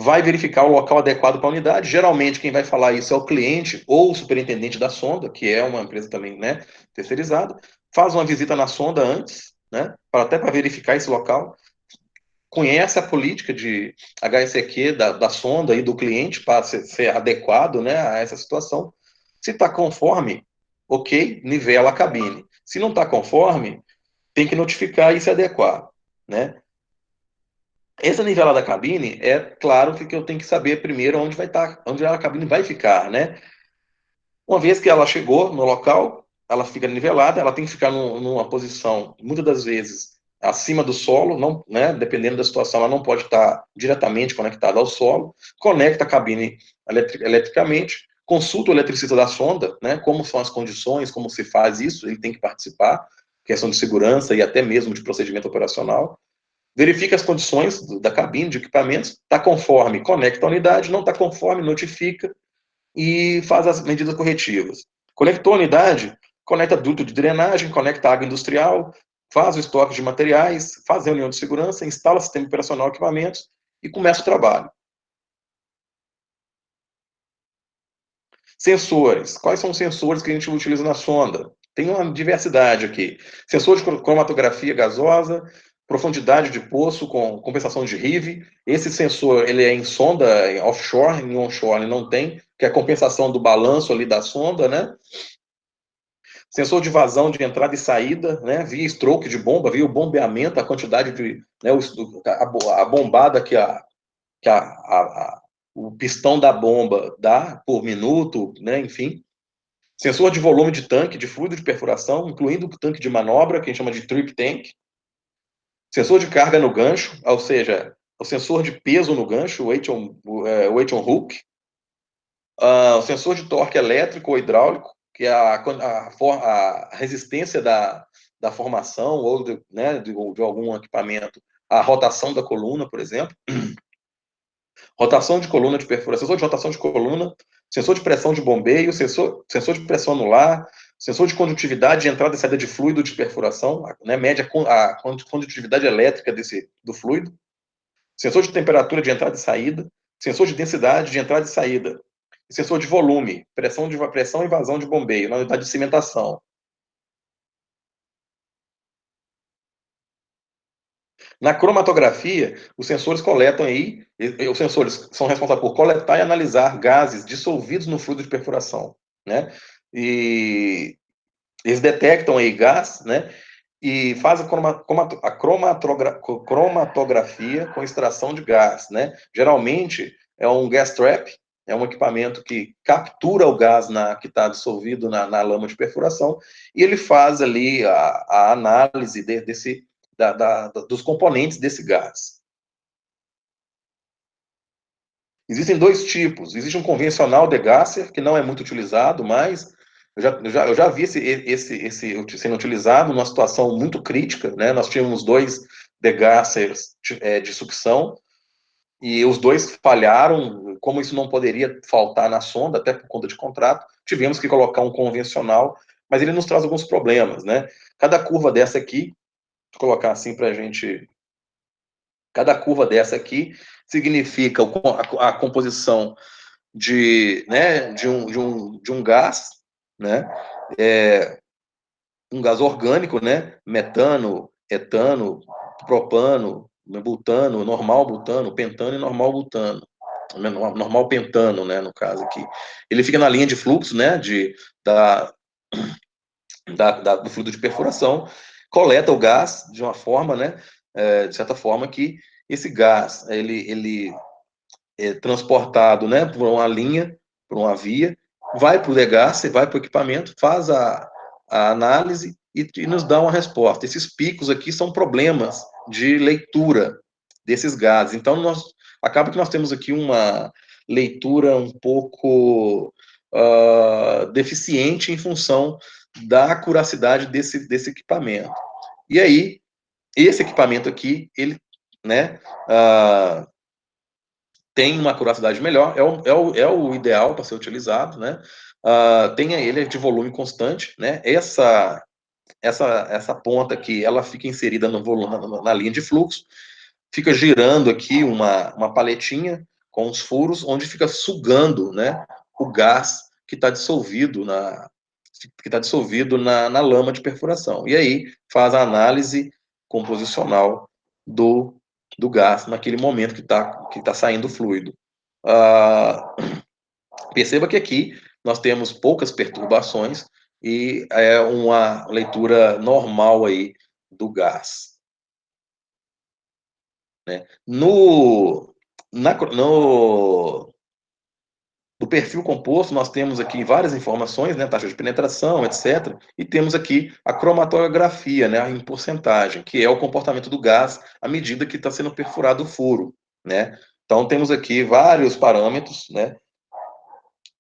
Vai verificar o local adequado para a unidade. Geralmente, quem vai falar isso é o cliente ou o superintendente da sonda, que é uma empresa também, né, terceirizada. Faz uma visita na sonda antes, né, até para verificar esse local. Conhece a política de HSEQ da sonda e do cliente para ser adequado, né, a essa situação. Se está conforme, ok, nivela a cabine. Se não está conforme, tem que notificar e se adequar, né? Essa nivelada da cabine, é claro que eu tenho que saber primeiro onde vai estar, onde a cabine vai ficar, né? Uma vez que ela chegou no local, ela fica nivelada, ela tem que ficar numa posição, muitas das vezes, acima do solo, não, né, dependendo da situação, ela não pode estar diretamente conectada ao solo, conecta a cabine eletricamente, consulta o eletricista da sonda, né, como são as condições, como se faz isso, ele tem que participar, questão de segurança e até mesmo de procedimento operacional, verifica as condições da cabine, de equipamentos, está conforme, conecta a unidade, não está conforme, notifica, e faz as medidas corretivas. Conectou a unidade, conecta duto de drenagem, conecta água industrial, faz o estoque de materiais, faz reunião de segurança, instala sistema operacional, equipamentos e começa o trabalho. Sensores. Quais são os sensores que a gente utiliza na sonda? Tem uma diversidade aqui. Sensor de cromatografia gasosa, profundidade de poço com compensação de Rive. Esse sensor ele é em sonda, em offshore, em onshore ele não tem, que é a compensação do balanço ali da sonda, né? Sensor de vazão de entrada e saída, né? Via stroke de bomba, via o bombeamento, a quantidade de, né, a bombada que o pistão da bomba dá por minuto, né? Enfim. Sensor de volume de tanque, de fluido de perfuração, incluindo o tanque de manobra, que a gente chama de trip tank. Sensor de carga no gancho, ou seja, o sensor de peso no gancho, o weight on hook. O sensor de torque elétrico ou hidráulico, que é a resistência da formação ou né, de algum equipamento, a rotação da coluna, por exemplo. Rotação de coluna de perfuração, sensor de rotação de coluna, sensor de pressão de bombeio, sensor de pressão anular, sensor de condutividade de entrada e saída de fluido de perfuração, né, mede a condutividade elétrica do fluido, sensor de temperatura de entrada e saída, sensor de densidade de entrada e saída, sensor de volume, pressão e vazão de bombeio, na unidade de cimentação. Na cromatografia, os sensores coletam aí, os sensores são responsáveis por coletar e analisar gases dissolvidos no fluido de perfuração, né? E eles detectam aí gás, né? E fazem a cromatografia com extração de gás, né? Geralmente é um gas trap, é um equipamento que captura o gás que está dissolvido na lama de perfuração e ele faz ali a análise dos componentes desse gás. Existem dois tipos. Existe um convencional degasser, que não é muito utilizado, mas eu já vi esse sendo utilizado numa situação muito crítica, né? Nós tínhamos dois degassers de sucção, e os dois falharam. Como isso não poderia faltar na sonda, até por conta de contrato, tivemos que colocar um convencional, mas ele nos traz alguns problemas, né? Cada curva dessa aqui, vou colocar assim para a gente. Cada curva dessa aqui significa a composição de um gás, né? Um gás orgânico, né? Metano, etano, propano, butano, normal butano, pentano e normal butano. Normal pentano, né, no caso aqui. Ele fica na linha de fluxo, né, da, do fluido de perfuração, coleta o gás de uma forma, né, de certa forma que esse gás, ele é transportado, né, por uma linha, por uma via, vai para o degasse, vai para o equipamento, faz a análise e nos dá uma resposta. Esses picos aqui são problemas de leitura desses gases. Então, acaba que nós temos aqui uma leitura um pouco deficiente em função da acuracidade desse equipamento. E aí, esse equipamento aqui, ele, né, tem uma acuracidade melhor, é o ideal para ser utilizado, né? Ele é de volume constante, né? Essa ponta aqui, ela fica inserida no volume, na linha de fluxo, fica girando aqui uma paletinha com os furos, onde fica sugando, né, o gás que está dissolvido na lama de perfuração. E aí faz a análise composicional do gás naquele momento que tá saindo o fluido. Perceba que aqui nós temos poucas perturbações e é uma leitura normal aí do gás. Né? No perfil composto, nós temos aqui várias informações, né, taxa de penetração, etc. E temos aqui a cromatografia, né, em porcentagem, que é o comportamento do gás à medida que está sendo perfurado o furo. Né? Então, temos aqui vários parâmetros, né,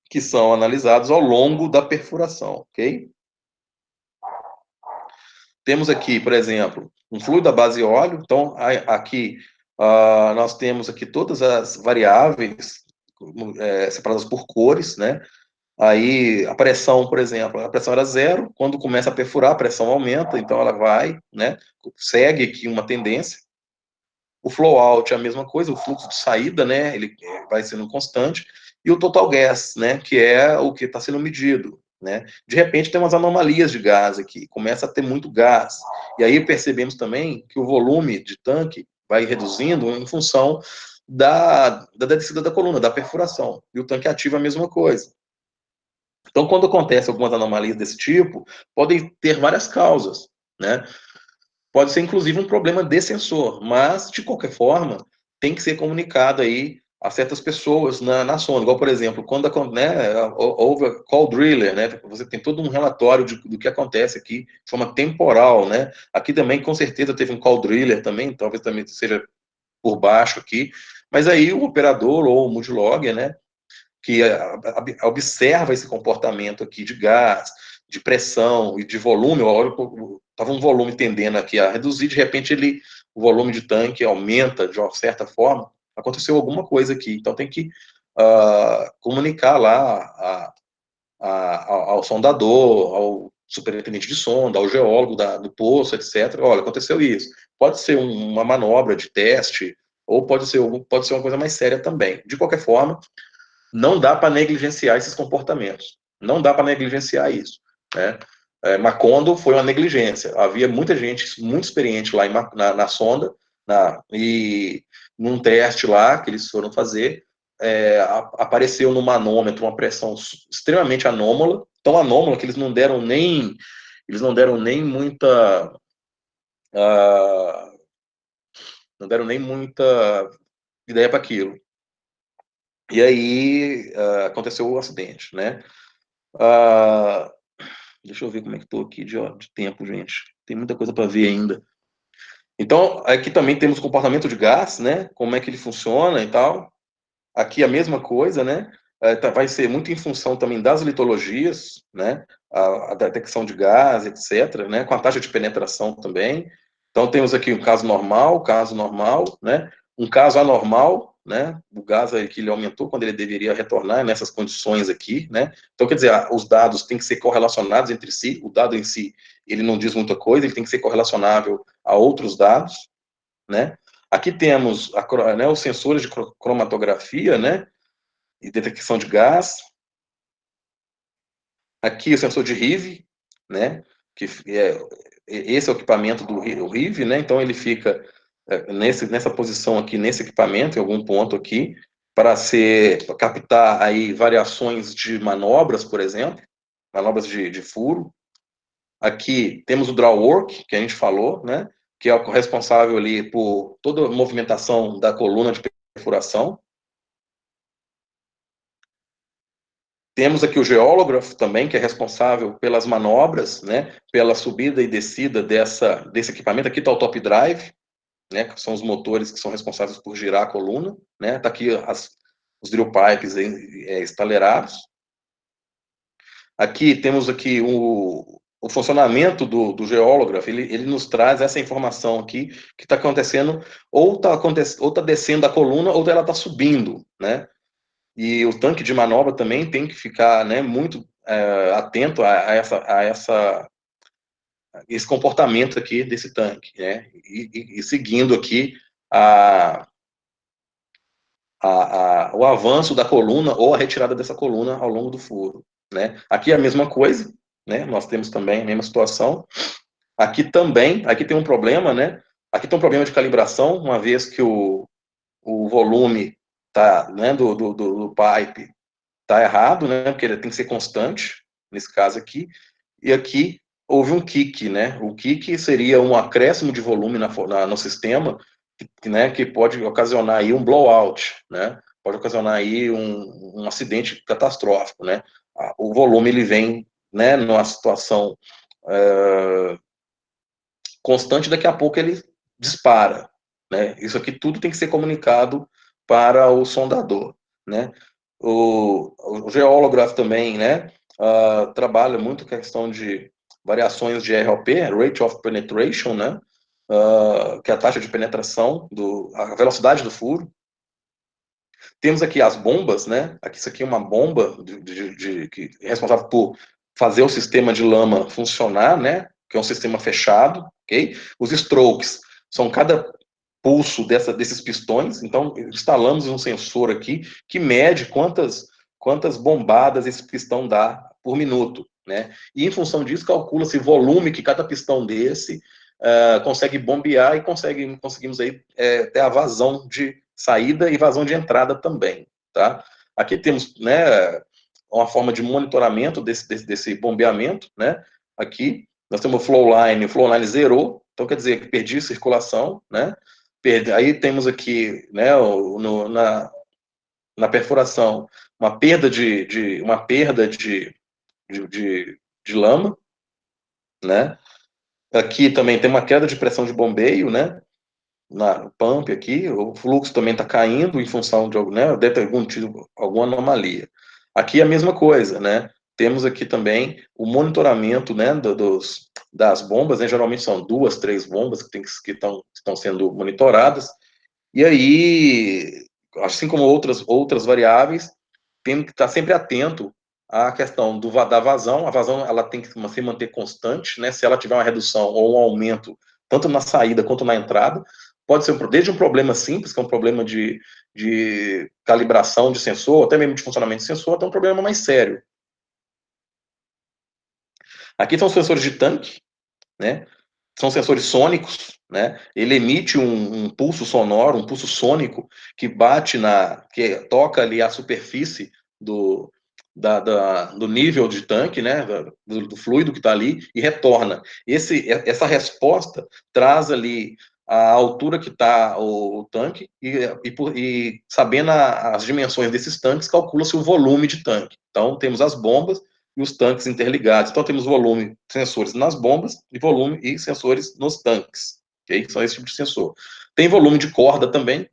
que são analisados ao longo da perfuração, ok? Temos aqui, por exemplo, um fluido à base óleo. Então, aqui nós temos aqui todas as variáveis separadas por cores, né? Aí a pressão, por exemplo, a pressão era zero, quando começa a perfurar, a pressão aumenta, então ela vai, né? Segue aqui uma tendência. O flow out é a mesma coisa, o fluxo de saída, né? Ele vai sendo constante. E o total gas, né? Que é o que está sendo medido. Né? De repente tem umas anomalias de gás aqui, começa a ter muito gás. E aí percebemos também que o volume de tanque vai reduzindo em função da descida da coluna, da perfuração. E o tanque ativo é a mesma coisa. Então, quando acontece algumas anomalias desse tipo, podem ter várias causas, né? Pode ser, inclusive, um problema de sensor, mas, de qualquer forma, tem que ser comunicado aí a certas pessoas na sonda. Igual, por exemplo, quando houve call driller, né? Você tem todo um relatório do que acontece aqui de forma temporal, né? Aqui também, com certeza, teve um call driller também, talvez também seja por baixo aqui, mas aí o operador ou o multilogger, né? Que observa esse comportamento aqui de gás, de pressão e de volume. Estava um volume tendendo aqui a reduzir, de repente o volume de tanque aumenta de uma certa forma. Aconteceu alguma coisa aqui, então tem que comunicar lá ao sondador, ao superintendente de sonda, ao geólogo do poço, etc. Olha, aconteceu isso. Pode ser uma manobra de teste, ou pode ser uma coisa mais séria também. De qualquer forma, não dá para negligenciar esses comportamentos. Não dá para negligenciar isso. Né? Macondo foi uma negligência. Havia muita gente muito experiente lá na sonda, e num teste lá que eles foram fazer, apareceu no manômetro uma pressão extremamente anômala, tão anômala que eles não deram nem muita não deram nem muita ideia para aquilo. E aí aconteceu o acidente, né? Deixa eu ver como é que estou aqui de tempo, gente. Tem muita coisa para ver ainda. Então, aqui também temos o comportamento de gás, né? Como é que ele funciona e tal. Aqui a mesma coisa, né? Vai ser muito em função também das litologias, né? A detecção de gás, etc., né? Com a taxa de penetração também. Então, temos aqui um caso normal, né? Um caso anormal, né? O gás aqui ele aumentou quando ele deveria retornar nessas condições aqui, né? Então, quer dizer, os dados têm que ser correlacionados entre si, o dado em si, ele não diz muita coisa, ele tem que ser correlacionável a outros dados, né? Aqui temos né, os sensores de cromatografia, né? E detecção de gás. Aqui o sensor de Rive, né? Que esse é o equipamento do Rive, né? Então ele fica nessa posição aqui, nesse equipamento, em algum ponto aqui, para captar aí variações de manobras, por exemplo, manobras de furo. Aqui temos o drawwork, que a gente falou, né? Que é o responsável ali por toda a movimentação da coluna de perfuração. Temos aqui o geógrafo também, que é responsável pelas manobras, né, pela subida e descida desse equipamento. Aqui está o top drive, né, que são os motores que são responsáveis por girar a coluna. Né, está aqui os drill pipes estalerados. Aqui temos aqui o funcionamento do geógrafo, ele nos traz essa informação aqui que está acontecendo, ou está descendo a coluna, ou ela está subindo, né? E o tanque de manobra também tem que ficar, né, muito atento a esse comportamento aqui desse tanque, né, e seguindo aqui o avanço da coluna ou a retirada dessa coluna ao longo do furo. Né. Aqui é a mesma coisa, né, nós temos também a mesma situação. Aqui tem um problema, né, aqui tem um problema de calibração, uma vez que o volume tá, né, do pipe está errado, né? Porque ele tem que ser constante, nesse caso aqui. E aqui houve um kick, né? O kick seria um acréscimo de volume no sistema, né? Que pode ocasionar aí um blowout, né? Pode ocasionar aí um acidente catastrófico, né? O volume ele vem, né? Numa situação constante, daqui a pouco ele dispara, né? Isso aqui tudo tem que ser comunicado para o sondador, né? O geógrafo também, né, trabalha muito com a questão de variações de ROP, Rate of Penetration, né, que é a taxa de penetração, a velocidade do furo. Temos aqui as bombas, né, isso aqui é uma bomba que é responsável por fazer o sistema de lama funcionar, né, que é um sistema fechado, ok? Os strokes são cada pulso desses pistões, então instalamos um sensor aqui que mede quantas bombadas esse pistão dá por minuto, né? E em função disso calcula-se o volume que cada pistão desse consegue bombear e conseguimos aí ter a vazão de saída e vazão de entrada também, tá? Aqui temos, né, uma forma de monitoramento desse bombeamento, né? Aqui nós temos o flow line zerou, então quer dizer que perdi circulação, né? Aí temos aqui, né, na perfuração, uma perda de lama, né? Aqui também tem uma queda de pressão de bombeio, né? Na pump aqui, o fluxo também está caindo em função de, né, deve ter alguma anomalia. Aqui é a mesma coisa, né? Temos aqui também o monitoramento, né, das bombas, né? Geralmente são 2, 3 bombas que estão sendo monitoradas. E aí, assim como outras variáveis, tem que estar sempre atento à questão da vazão. A vazão ela tem que se manter constante, né? Se ela tiver uma redução ou um aumento, tanto na saída quanto na entrada, pode ser desde um problema simples, que é um problema de calibração de sensor, até mesmo de funcionamento de sensor, até um problema mais sério. Aqui estão os sensores de tanque, né? São sensores sônicos, né? Ele emite um pulso sonoro, um pulso sônico que que toca ali a superfície do nível de tanque, né? Do fluido que está ali e retorna. Essa resposta traz ali a altura que está o tanque e sabendo as dimensões desses tanques, calcula-se o volume de tanque. Então, temos as bombas e os tanques interligados. Então, temos volume, sensores nas bombas, e volume e sensores nos tanques. Okay? São esse tipo de sensor. Tem volume de corda também.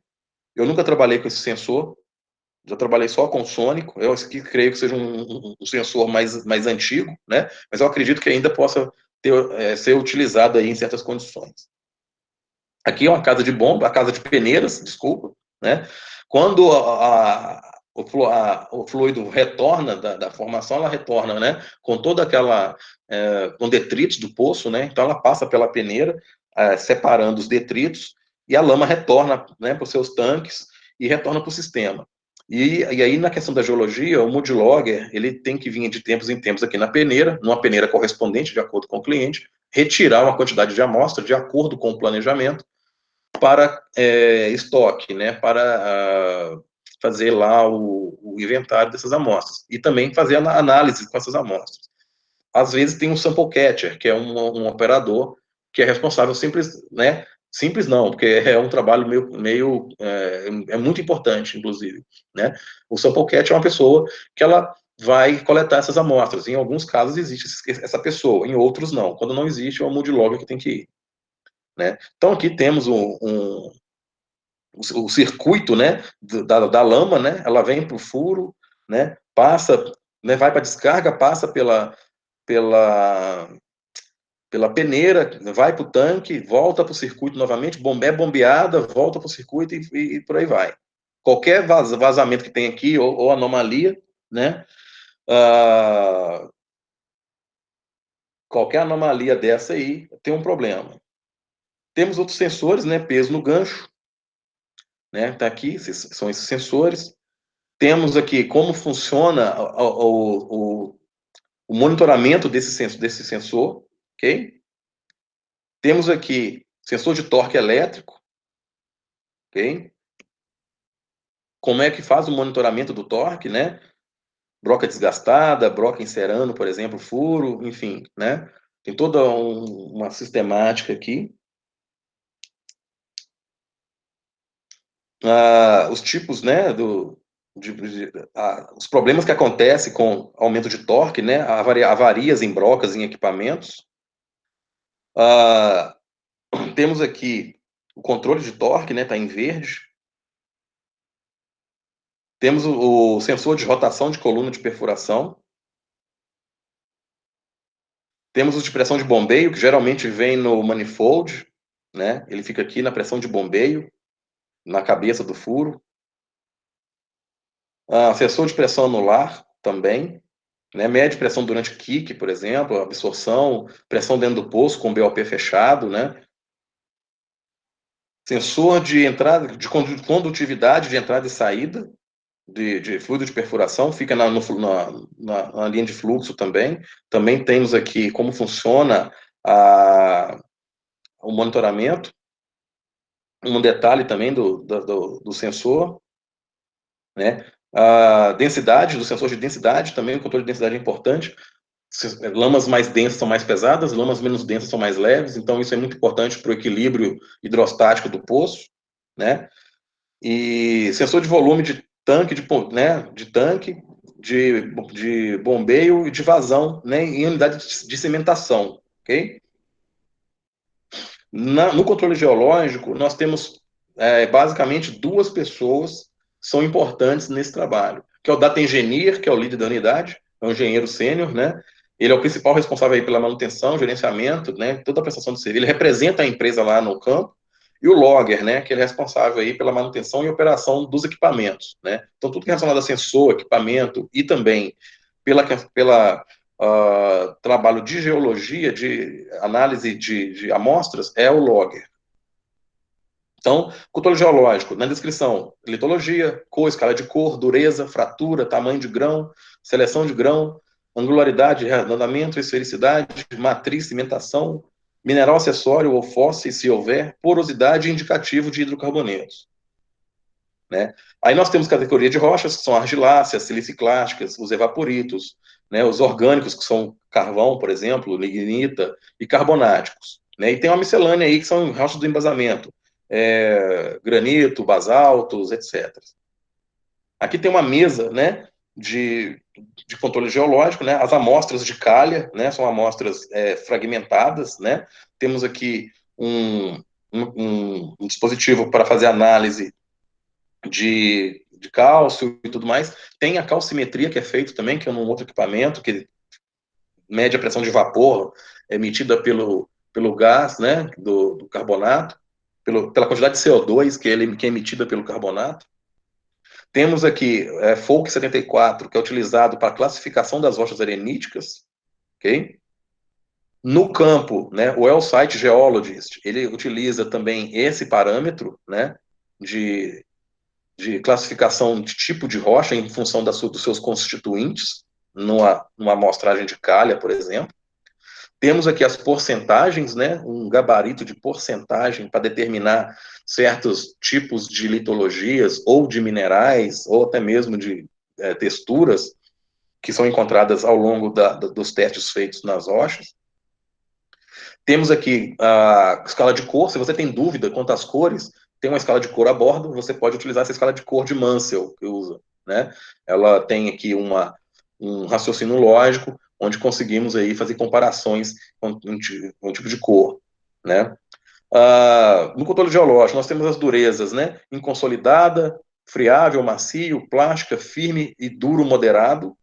Eu nunca trabalhei com esse sensor. Já trabalhei só com sônico. Eu aqui creio que seja um sensor mais antigo, né? Mas eu acredito que ainda possa ser utilizado aí em certas condições. Aqui é uma casa de bomba, a casa de peneiras, desculpa, né? Quando o fluido retorna da formação, ela retorna, né, com toda aquela, com detritos do poço, né, então ela passa pela peneira, separando os detritos, e a lama retorna, né, para os seus tanques e retorna para o sistema. E aí, na questão da geologia, o Moodlogger, ele tem que vir de tempos em tempos aqui na peneira, numa peneira correspondente, de acordo com o cliente, retirar uma quantidade de amostra de acordo com o planejamento para estoque, né, para fazer lá o inventário dessas amostras e também fazer a análise com essas amostras. Às vezes tem um sample catcher, que é um operador que é responsável né, simples não, porque é um trabalho é muito importante, inclusive, né? O sample catcher é uma pessoa que ela vai coletar essas amostras. Em alguns casos existe essa pessoa, em outros não. Quando não existe, é o Moodlogger que tem que ir, né? Então aqui temos o circuito, né, da lama, né, ela vem para o furo, né, passa, né, vai para a descarga, passa pela, pela peneira, vai para o tanque, volta para o circuito novamente, é bombeada, volta para o circuito e por aí vai. Qualquer vazamento que tem aqui, ou anomalia, né, qualquer anomalia dessa aí tem um problema. Temos outros sensores, né, peso no gancho, né, tá aqui, são esses sensores. Temos aqui como funciona o monitoramento desse sensor, ok? Temos aqui sensor de torque elétrico, ok? Como é que faz o monitoramento do torque, né? Broca desgastada, broca encerando, por exemplo, furo, enfim, né? Tem toda uma sistemática aqui. Os tipos, né, os problemas que acontecem com aumento de torque, né, avarias em brocas, em equipamentos. Temos aqui o controle de torque, né, está em verde. Temos o sensor de rotação de coluna de perfuração. Temos o de pressão de bombeio, que geralmente vem no manifold, né? Ele fica aqui na pressão de bombeio, na cabeça do furo. Sensor de pressão anular também, né? Mede pressão durante kick, por exemplo, absorção, pressão dentro do poço com BOP fechado, né? Sensor de entrada, de condutividade de entrada e saída de fluido de perfuração, fica na linha de fluxo também. Também temos aqui como funciona o monitoramento, um detalhe também do sensor, né? A densidade, do sensor de densidade também, o controle de densidade é importante. Lamas mais densas são mais pesadas, lamas menos densas são mais leves, então isso é muito importante para o equilíbrio hidrostático do poço, né? E sensor de volume de tanque, né, de bombeio e de vazão, né, em unidade de cimentação, ok? No controle geológico, nós temos basicamente duas pessoas que são importantes nesse trabalho, que é o data engineer, que é o líder da unidade, é um engenheiro sênior, né? Ele é o principal responsável aí pela manutenção, gerenciamento, né, toda a prestação de serviço. Ele representa a empresa lá no campo, e o logger, né, que ele é responsável aí pela manutenção e operação dos equipamentos, né? Então, tudo que é relacionado a sensor, equipamento e também pela trabalho de geologia, de análise de amostras, é o logger. Então, controle geológico, na descrição, litologia, cor, escala de cor, dureza, fratura, tamanho de grão, seleção de grão, angularidade, arredondamento, esfericidade, matriz, cimentação, mineral acessório ou fóssil, se houver, porosidade e indicativo de hidrocarbonetos, né? Aí nós temos categoria de rochas, que são argiláceas, siliciclásticas, os evaporitos, né, os orgânicos, que são carvão, por exemplo, lignita, e carbonáticos, né? E tem uma miscelânea aí, que são rochas do embasamento, granito, basaltos, etc. Aqui tem uma mesa, né, de controle geológico, né, as amostras de calha, né, são amostras fragmentadas, né, temos aqui um dispositivo para fazer análise de cálcio e tudo mais, tem a calcimetria que é feito também, que é um outro equipamento que mede a pressão de vapor emitida pelo gás, né, do carbonato, pela quantidade de CO2 que é emitida pelo carbonato. Temos aqui Folk 74, que é utilizado para classificação das rochas areníticas, ok? No campo, né, o Well Site Geologist, ele utiliza também esse parâmetro, né, de classificação de tipo de rocha em função dos seus constituintes, numa amostragem de calha, por exemplo. Temos aqui as porcentagens, né, um gabarito de porcentagem para determinar certos tipos de litologias ou de minerais, ou até mesmo de texturas que são encontradas ao longo dos testes feitos nas rochas. Temos aqui a escala de cor. Se você tem dúvida quanto às cores, tem uma escala de cor a bordo, você pode utilizar essa escala de cor de Munsell, que usa, né? Ela tem aqui um raciocínio lógico, onde conseguimos aí fazer comparações com um tipo de cor, né? No controle geológico, nós temos as durezas, né? Inconsolidada, friável, macio, plástica, firme e duro moderado.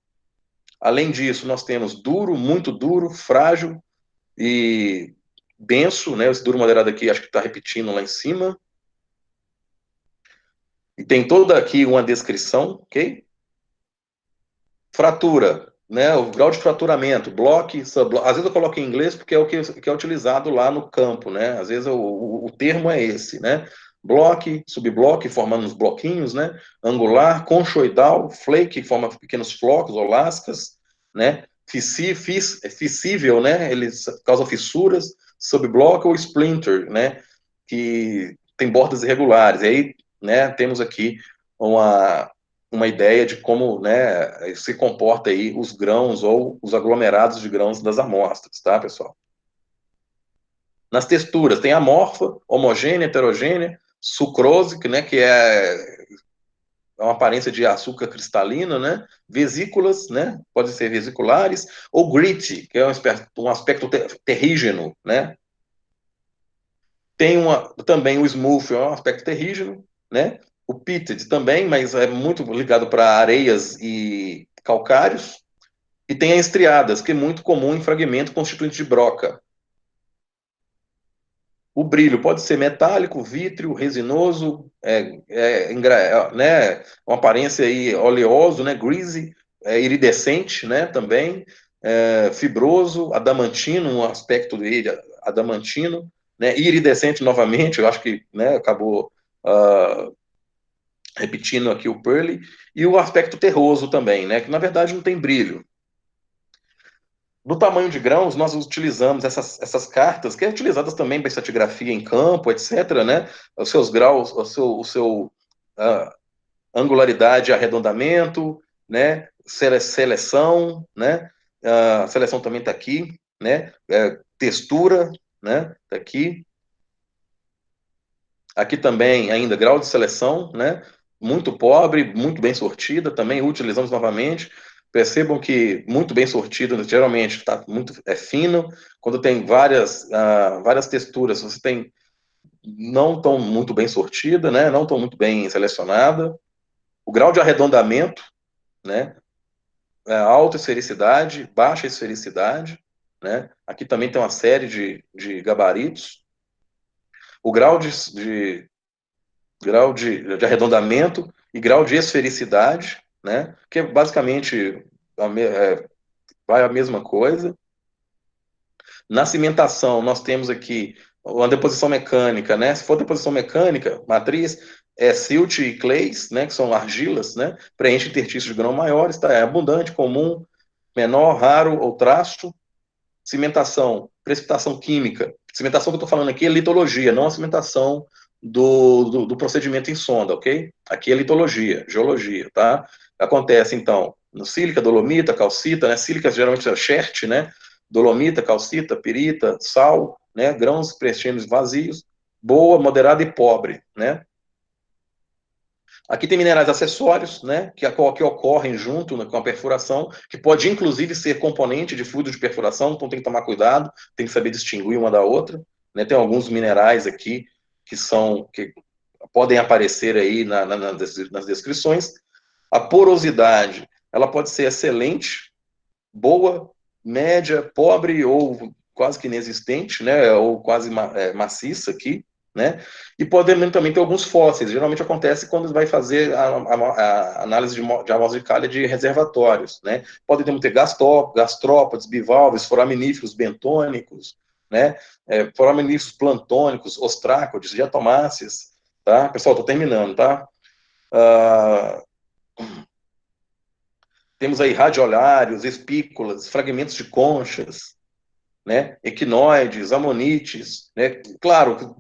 Além disso, nós temos duro, muito duro, frágil e denso, né? Esse duro moderado aqui, acho que está repetindo lá em cima. E tem toda aqui uma descrição, ok? Fratura, né? O grau de fraturamento, block, subblock. Às vezes eu coloco em inglês porque é o que é utilizado lá no campo, né? Às vezes o termo é esse, né? Block, subblock, formando uns bloquinhos, né? Angular, conchoidal, flake, que forma pequenos flocos ou lascas, né? Fissível, né? Eles causam fissuras, subblock ou splinter, né? Que tem bordas irregulares. E aí, né, temos aqui uma ideia de como, né, se comporta aí os grãos ou os aglomerados de grãos das amostras, tá, pessoal? Nas texturas, tem amorfa, homogênea, heterogênea, sucrose, né, que é uma aparência de açúcar cristalino, né? Vesículas, né? Podem ser vesiculares, ou gritty, que é um aspecto terrígeno, né? Tem também o smooth, é um aspecto terrígeno, né? O pitted também, mas é muito ligado para areias e calcários. E tem a estriadas, que é muito comum em fragmento constituinte de broca. O brilho pode ser metálico, vítreo, resinoso, né, uma aparência aí oleoso, né, greasy, iridescente, né, também, fibroso, adamantino, um aspecto dele, adamantino, né, iridescente novamente, eu acho que, né, acabou repetindo aqui o pearly, e o aspecto terroso também, né, que na verdade não tem brilho. No tamanho de grãos, nós utilizamos essas cartas, que é utilizadas também para estratigrafia em campo, etc., né? Os seus graus, o seu angularidade, arredondamento, né? Seleção, né? A seleção também está aqui, né? Textura, né? Está aqui. Aqui também ainda grau de seleção, né? Muito pobre, muito bem sortida, também utilizamos novamente. Percebam que muito bem sortida, geralmente está muito fino. Quando tem várias texturas, você tem não tão muito bem sortida, né? Não tão muito bem selecionada. O grau de arredondamento, né? Alta esfericidade, baixa esfericidade, né? Aqui também tem uma série de gabaritos. O grau de arredondamento e grau de esfericidade, né? Que é basicamente vai a mesma coisa. Na cimentação, nós temos aqui uma deposição mecânica, né? Se for deposição mecânica, matriz, silt e clays, né? Que são argilas, né? Preenche interstícios de grão maiores, tá? É abundante, comum, menor, raro ou trasto. Cimentação, precipitação química. Cimentação que eu estou falando aqui é litologia, não a cimentação do procedimento em sonda, ok? Aqui é litologia, geologia, tá? Acontece, então, no sílica, dolomita, calcita, né? Sílica geralmente é chert, né? Dolomita, calcita, pirita, sal, né? Grãos preenchidos vazios, boa, moderada e pobre, né? Aqui tem minerais acessórios, né, que ocorrem junto, né, com a perfuração, que pode inclusive ser componente de fluido de perfuração, então tem que tomar cuidado, tem que saber distinguir uma da outra. Né? Tem alguns minerais aqui que podem aparecer aí nas descrições. A porosidade, ela pode ser excelente, boa, média, pobre ou quase que inexistente, né, ou quase maciça aqui. né? E podemos também ter alguns fósseis. Geralmente acontece quando vai fazer a análise de amostra de calha de reservatórios, né? Podem ter gastrópodes, bivalves, foraminíferos bentônicos, né? Foraminíferos plantônicos, ostrácodes, diatomáceas, tá? Pessoal, estou terminando, tá? Temos aí radiolários, espículas, fragmentos de conchas, né? Equinoides, amonites, né? Claro,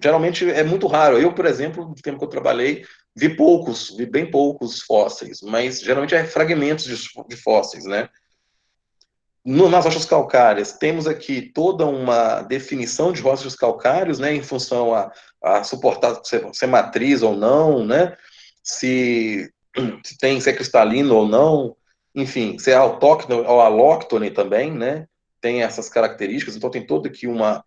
geralmente é muito raro. Eu, por exemplo, no tempo que eu trabalhei, vi bem poucos fósseis, mas geralmente é fragmentos de fósseis, né? Nas rochas calcárias, temos aqui toda uma definição de rochas calcários, né, em função a suportar se é matriz ou não, né, se é cristalino ou não, enfim, se é autóctone ou alóctone também, né, tem essas características, então tem toda aqui uma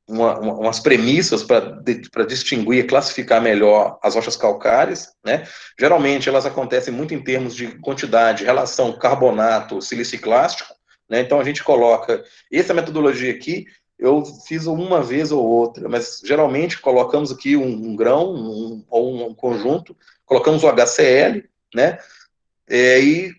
umas premissas para distinguir e classificar melhor as rochas calcárias, né? Geralmente elas acontecem muito em termos de quantidade, relação carbonato, siliciclástico, né? Então a gente coloca essa metodologia aqui. Eu fiz uma vez ou outra, mas geralmente colocamos aqui um grão ou um conjunto, colocamos o HCl, né? E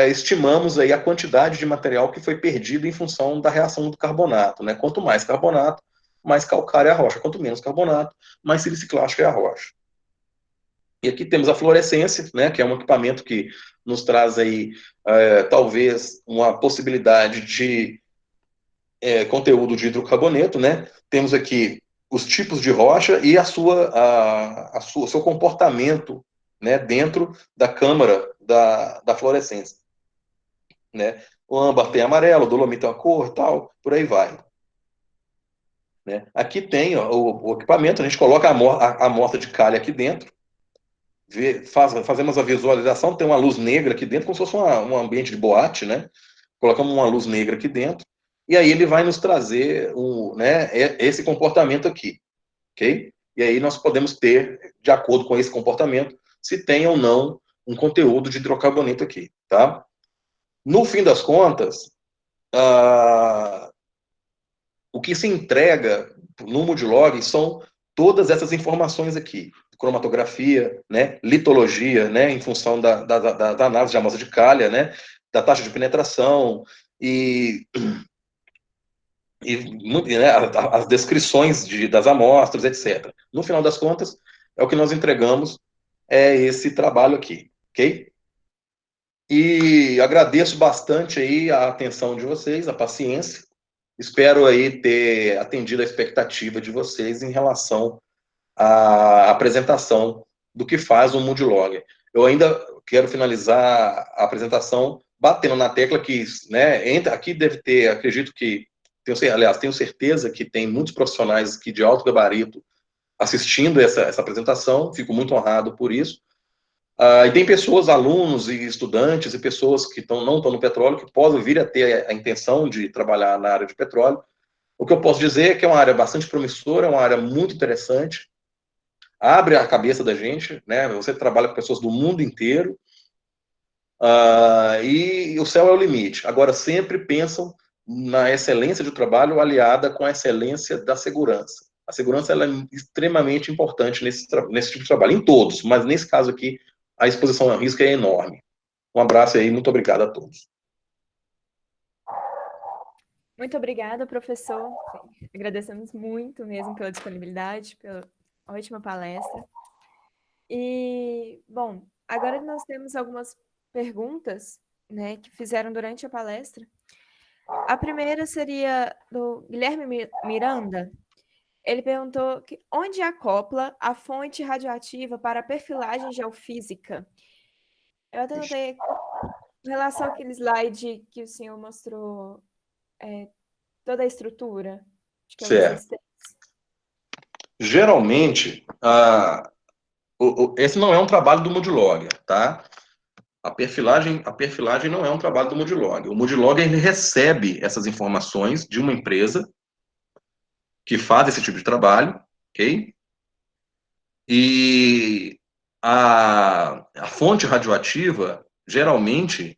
estimamos aí a quantidade de material que foi perdido em função da reação do carbonato, né? Quanto mais carbonato, mais calcária é a rocha. Quanto menos carbonato, mais siliciclástico é a rocha. E aqui temos a fluorescência, né? Que é um equipamento que nos traz aí talvez uma possibilidade de conteúdo de hidrocarboneto, né? Temos aqui os tipos de rocha e seu comportamento, né, dentro da câmara da fluorescência, né? O âmbar tem amarelo, o dolomito tem uma cor, tal, por aí vai. Né? Aqui tem ó, o equipamento, a gente coloca a amostra de calha aqui dentro, fazemos a visualização, tem uma luz negra aqui dentro, como se fosse um ambiente de boate, né? Colocamos uma luz negra aqui dentro, e aí ele vai nos trazer né, esse comportamento aqui, ok? E aí nós podemos ter, de acordo com esse comportamento, se tem ou não um conteúdo de hidrocarboneto aqui, tá? No fim das contas, o que se entrega no Moodlog são todas essas informações aqui. Cromatografia, né, litologia, né, em função da análise de amostra de calha, né, da taxa de penetração né, as descrições das amostras, etc. No final das contas, é o que nós entregamos, é esse trabalho aqui, ok? E agradeço bastante aí a atenção de vocês, a paciência. Espero aí ter atendido a expectativa de vocês em relação à apresentação do que faz o Moodlogger. Eu ainda quero finalizar a apresentação batendo na tecla que, né, aqui deve ter, acredito que, tenho certeza que tem muitos profissionais aqui de alto gabarito assistindo essa apresentação, fico muito honrado por isso. E tem pessoas, alunos e estudantes e pessoas que não estão no petróleo, que podem vir a ter a intenção de trabalhar na área de petróleo. O que eu posso dizer é que é uma área bastante promissora, é uma área muito interessante, abre a cabeça da gente, né? Você trabalha com pessoas do mundo inteiro, e o céu é o limite. Agora, sempre pensam na excelência do trabalho aliada com a excelência da segurança. A segurança ela é extremamente importante nesse tipo de trabalho, em todos, mas nesse caso aqui, a exposição ao risco é enorme. Um abraço aí, muito obrigado a todos. Muito obrigada, professor. Agradecemos muito mesmo pela disponibilidade, pela ótima palestra. E, bom, agora nós temos algumas perguntas, né, que fizeram durante a palestra. A primeira seria do Guilherme Miranda. Ele perguntou onde acopla a fonte radioativa para a perfilagem geofísica. Eu até notei em relação àquele slide que o senhor mostrou toda a estrutura. Acho que é o Certo. 16. Geralmente, esse não é um trabalho do Moodlogger, tá? A perfilagem não é um trabalho do Moodlogger. O Moodlogger ele recebe essas informações de uma empresa que faz esse tipo de trabalho, ok? E a fonte radioativa, geralmente,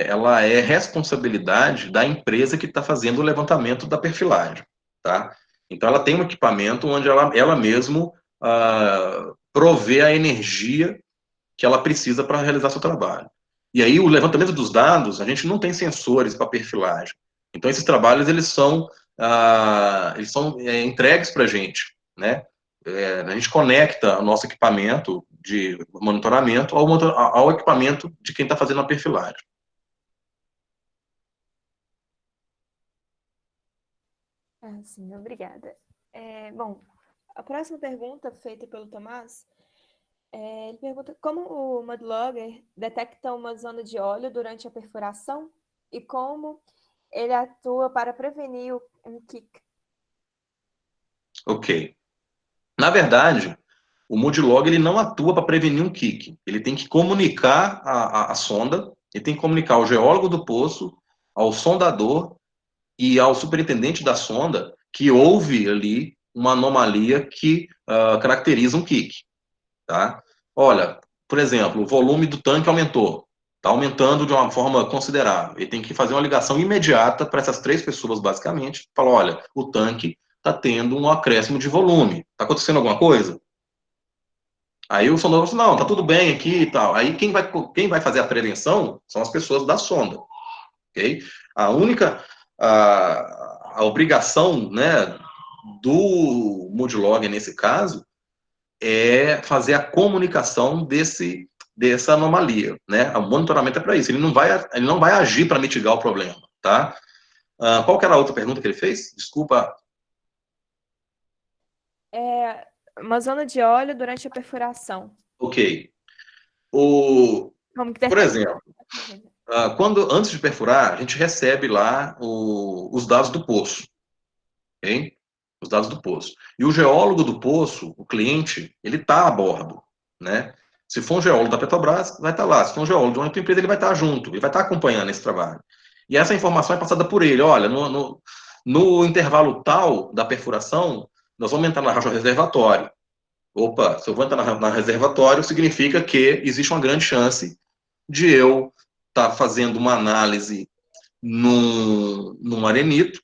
ela é responsabilidade da empresa que está fazendo o levantamento da perfilagem, tá? Então, ela tem um equipamento onde ela mesmo provê a energia que ela precisa para realizar seu trabalho. E aí, o levantamento dos dados, a gente não tem sensores para perfilagem. Então, esses trabalhos, eles são entregues para a gente, né? A gente conecta o nosso equipamento de monitoramento ao equipamento de quem está fazendo a perfilagem. Sim, obrigada. Bom, a próxima pergunta feita pelo Tomás, ele pergunta como o Mudlogger detecta uma zona de óleo durante a perfuração e como ele atua para prevenir um kick. Ok. Na verdade, o Multilog ele não atua para prevenir um kick. Ele tem que comunicar a sonda, ele tem que comunicar ao geólogo do poço, ao sondador e ao superintendente da sonda que houve ali uma anomalia que caracteriza um kick. Tá? Olha, por exemplo, o volume do tanque aumentou. Está aumentando de uma forma considerável. Ele tem que fazer uma ligação imediata para essas 3 pessoas, basicamente. Falar, olha, o tanque está tendo um acréscimo de volume. Está acontecendo alguma coisa? Aí o sondador fala, não, tá tudo bem aqui e tal. Aí quem vai fazer a prevenção são as pessoas da sonda, ok? A única, a obrigação, né, do Moodlog nesse caso é fazer a comunicação dessa anomalia, né? O monitoramento é para isso. Ele não vai agir para mitigar o problema, tá? Qual que era a outra pergunta que ele fez? Desculpa. Uma zona de óleo durante a perfuração. Ok. Como que Por detecta? exemplo, antes de perfurar, a gente recebe lá os dados do poço, ok? Os dados do poço. E o geólogo do poço, o cliente, ele está a bordo, né? Se for um geólogo da Petrobras, vai estar lá. Se for um geólogo de uma outra empresa, ele vai estar junto, ele vai estar acompanhando esse trabalho. E essa informação é passada por ele. Olha, no intervalo tal da perfuração, nós vamos entrar na racha reservatório. Opa, se eu vou entrar na reservatório, significa que existe uma grande chance de eu estar fazendo uma análise num arenito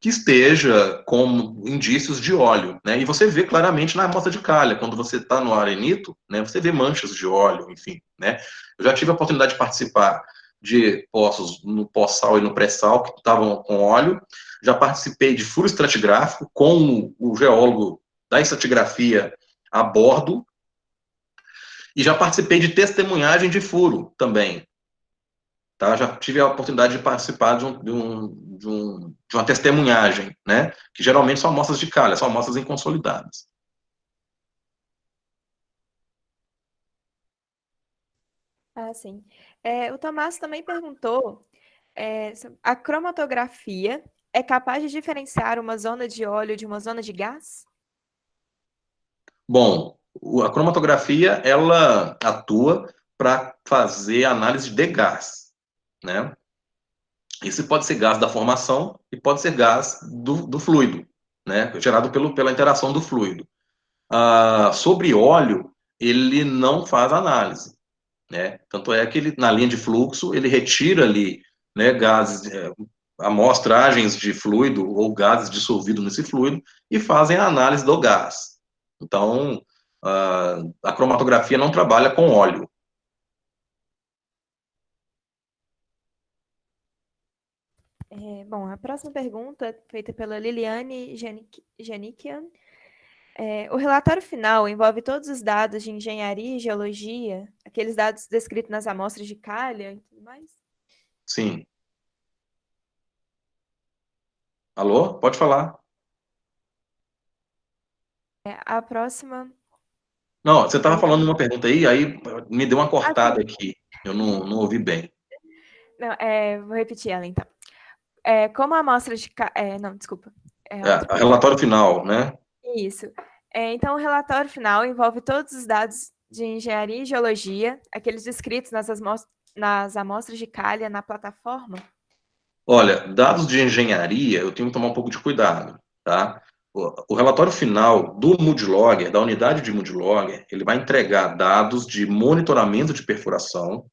que esteja com indícios de óleo, né? E você vê claramente na amostra de calha, quando você está no arenito, né? Você vê manchas de óleo, enfim, né? Eu já tive a oportunidade de participar de poços no pós-sal e no pré-sal que estavam com óleo. Já participei de furo estratigráfico com o geólogo da estratigrafia a bordo e já participei de testemunhagem de furo também, tá? Já tive a oportunidade de participar de uma testemunhagem, né? Que geralmente são amostras de calha, são amostras inconsolidadas. Sim. O Tomás também perguntou a cromatografia é capaz de diferenciar uma zona de óleo de uma zona de gás? Bom, a cromatografia, ela atua para fazer análise de gás, né? Isso pode ser gás da formação e pode ser gás do fluido, né? Gerado pela interação do fluido. Sobre óleo, ele não faz análise, né? Tanto é que ele, na linha de fluxo, ele retira ali, né, gases, amostragens de fluido ou gases dissolvidos nesse fluido e fazem a análise do gás. Então, a cromatografia não trabalha com óleo. Bom, a próxima pergunta, feita pela Liliane Janikian. O relatório final envolve todos os dados de engenharia e geologia, aqueles dados descritos nas amostras de calha e tudo mais? Sim. Alô? Pode falar. A próxima. Não, você estava Ele... falando uma pergunta aí me deu uma cortada Sim. aqui. Eu não ouvi bem. Não, vou repetir ela então. Como a amostra de. Não, desculpa. É a outra pergunta. Relatório final, né? Isso. Então, o relatório final envolve todos os dados de engenharia e geologia, aqueles descritos nas amostras de calha na plataforma? Olha, dados de engenharia, eu tenho que tomar um pouco de cuidado, tá? O relatório final do Moodlogger, da unidade de Moodlogger, ele vai entregar dados de monitoramento de perfuração,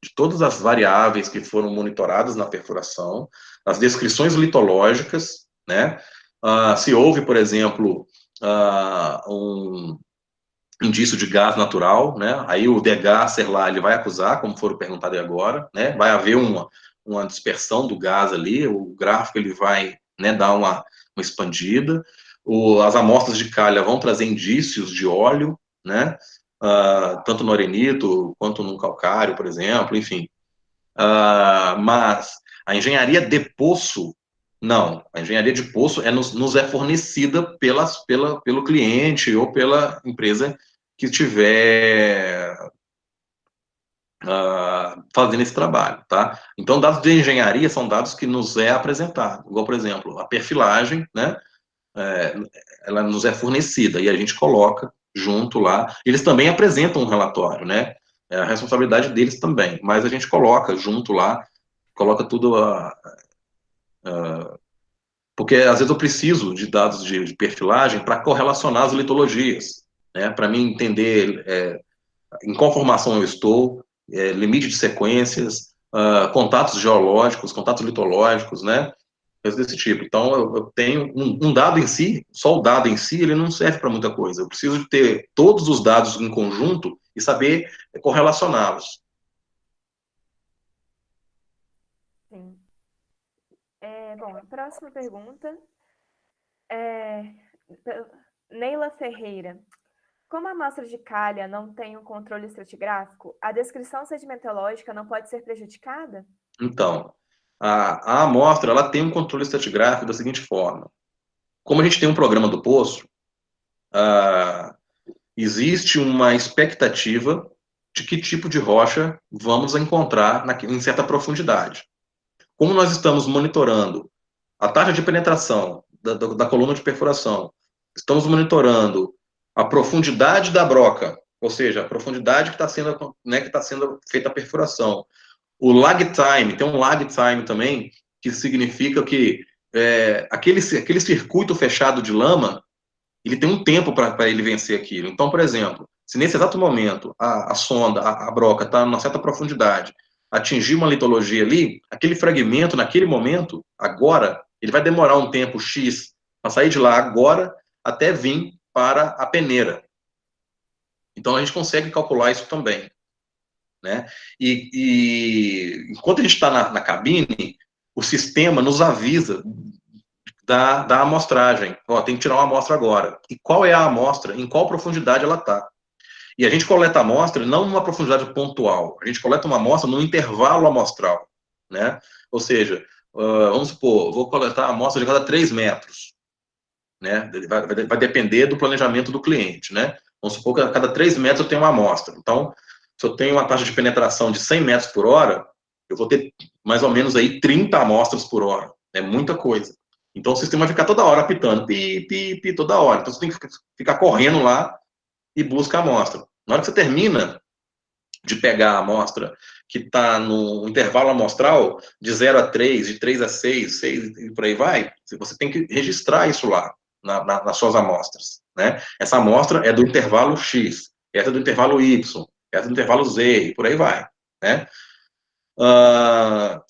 de todas as variáveis que foram monitoradas na perfuração, as descrições litológicas, né? Se houve, por exemplo, um indício de gás natural, né? Aí o degasser lá, ele vai acusar, como foram perguntado agora, né? Vai haver uma dispersão do gás ali, o gráfico ele vai, né, dar uma expandida. As amostras de calha vão trazer indícios de óleo, né? Tanto no arenito quanto no calcário, por exemplo, enfim. Mas a engenharia de poço, não. A engenharia de poço nos é fornecida pelo cliente ou pela empresa que estiver fazendo esse trabalho, tá? Então, dados de engenharia são dados que nos é apresentado, igual, por exemplo, a perfilagem, né? Ela nos é fornecida e a gente coloca junto lá. Eles também apresentam um relatório, né? É a responsabilidade deles também, mas a gente coloca junto lá, coloca tudo porque às vezes eu preciso de dados de perfilagem para correlacionar as litologias, né? Para mim entender em qual formação eu estou, limite de sequências, contatos geológicos, contatos litológicos, né? Coisas desse tipo. Então, eu tenho um dado em si, só o dado em si, ele não serve para muita coisa. Eu preciso de ter todos os dados em conjunto e saber correlacioná-los. Sim. Bom, a próxima pergunta é Neila Ferreira. Como a amostra de calha não tem um controle estratigráfico, a descrição sedimentológica não pode ser prejudicada? Então, a amostra ela tem um controle estratigráfico da seguinte forma. Como a gente tem um programa do poço, existe uma expectativa de que tipo de rocha vamos encontrar em certa profundidade. Como nós estamos monitorando a taxa de penetração da coluna de perfuração, estamos monitorando a profundidade da broca, ou seja, a profundidade que está sendo, né, que tá sendo feita a perfuração. O lag time, tem um lag time também, que significa que aquele circuito fechado de lama, ele tem um tempo para ele vencer aquilo. Então, por exemplo, se nesse exato momento a sonda, a broca está numa certa profundidade, atingir uma litologia ali, aquele fragmento naquele momento, agora, ele vai demorar um tempo X para sair de lá agora até vir para a peneira. Então a gente consegue calcular isso também, né? E enquanto a gente está na cabine, o sistema nos avisa da amostragem. Ó, tem que tirar uma amostra agora. E qual é a amostra? Em qual profundidade ela está? E a gente coleta a amostra não numa profundidade pontual. A gente coleta uma amostra no intervalo amostral, né? Ou seja, vamos supor, vou coletar a amostra de cada 3 metros, né? Vai depender do planejamento do cliente, né? Vamos supor que a cada 3 metros eu tenho uma amostra. Então, se eu tenho uma taxa de penetração de 100 metros por hora, eu vou ter mais ou menos aí 30 amostras por hora. É muita coisa. Então, o sistema vai ficar toda hora apitando, pi, pi, pi, toda hora. Então, você tem que ficar correndo lá e busca a amostra. Na hora que você termina de pegar a amostra que está no intervalo amostral de 0 a 3, de 3 a 6, 6 e por aí vai, você tem que registrar isso lá nas suas amostras, né? Essa amostra é do intervalo X, essa é do intervalo Y, essa é do intervalo Z, e por aí vai, né?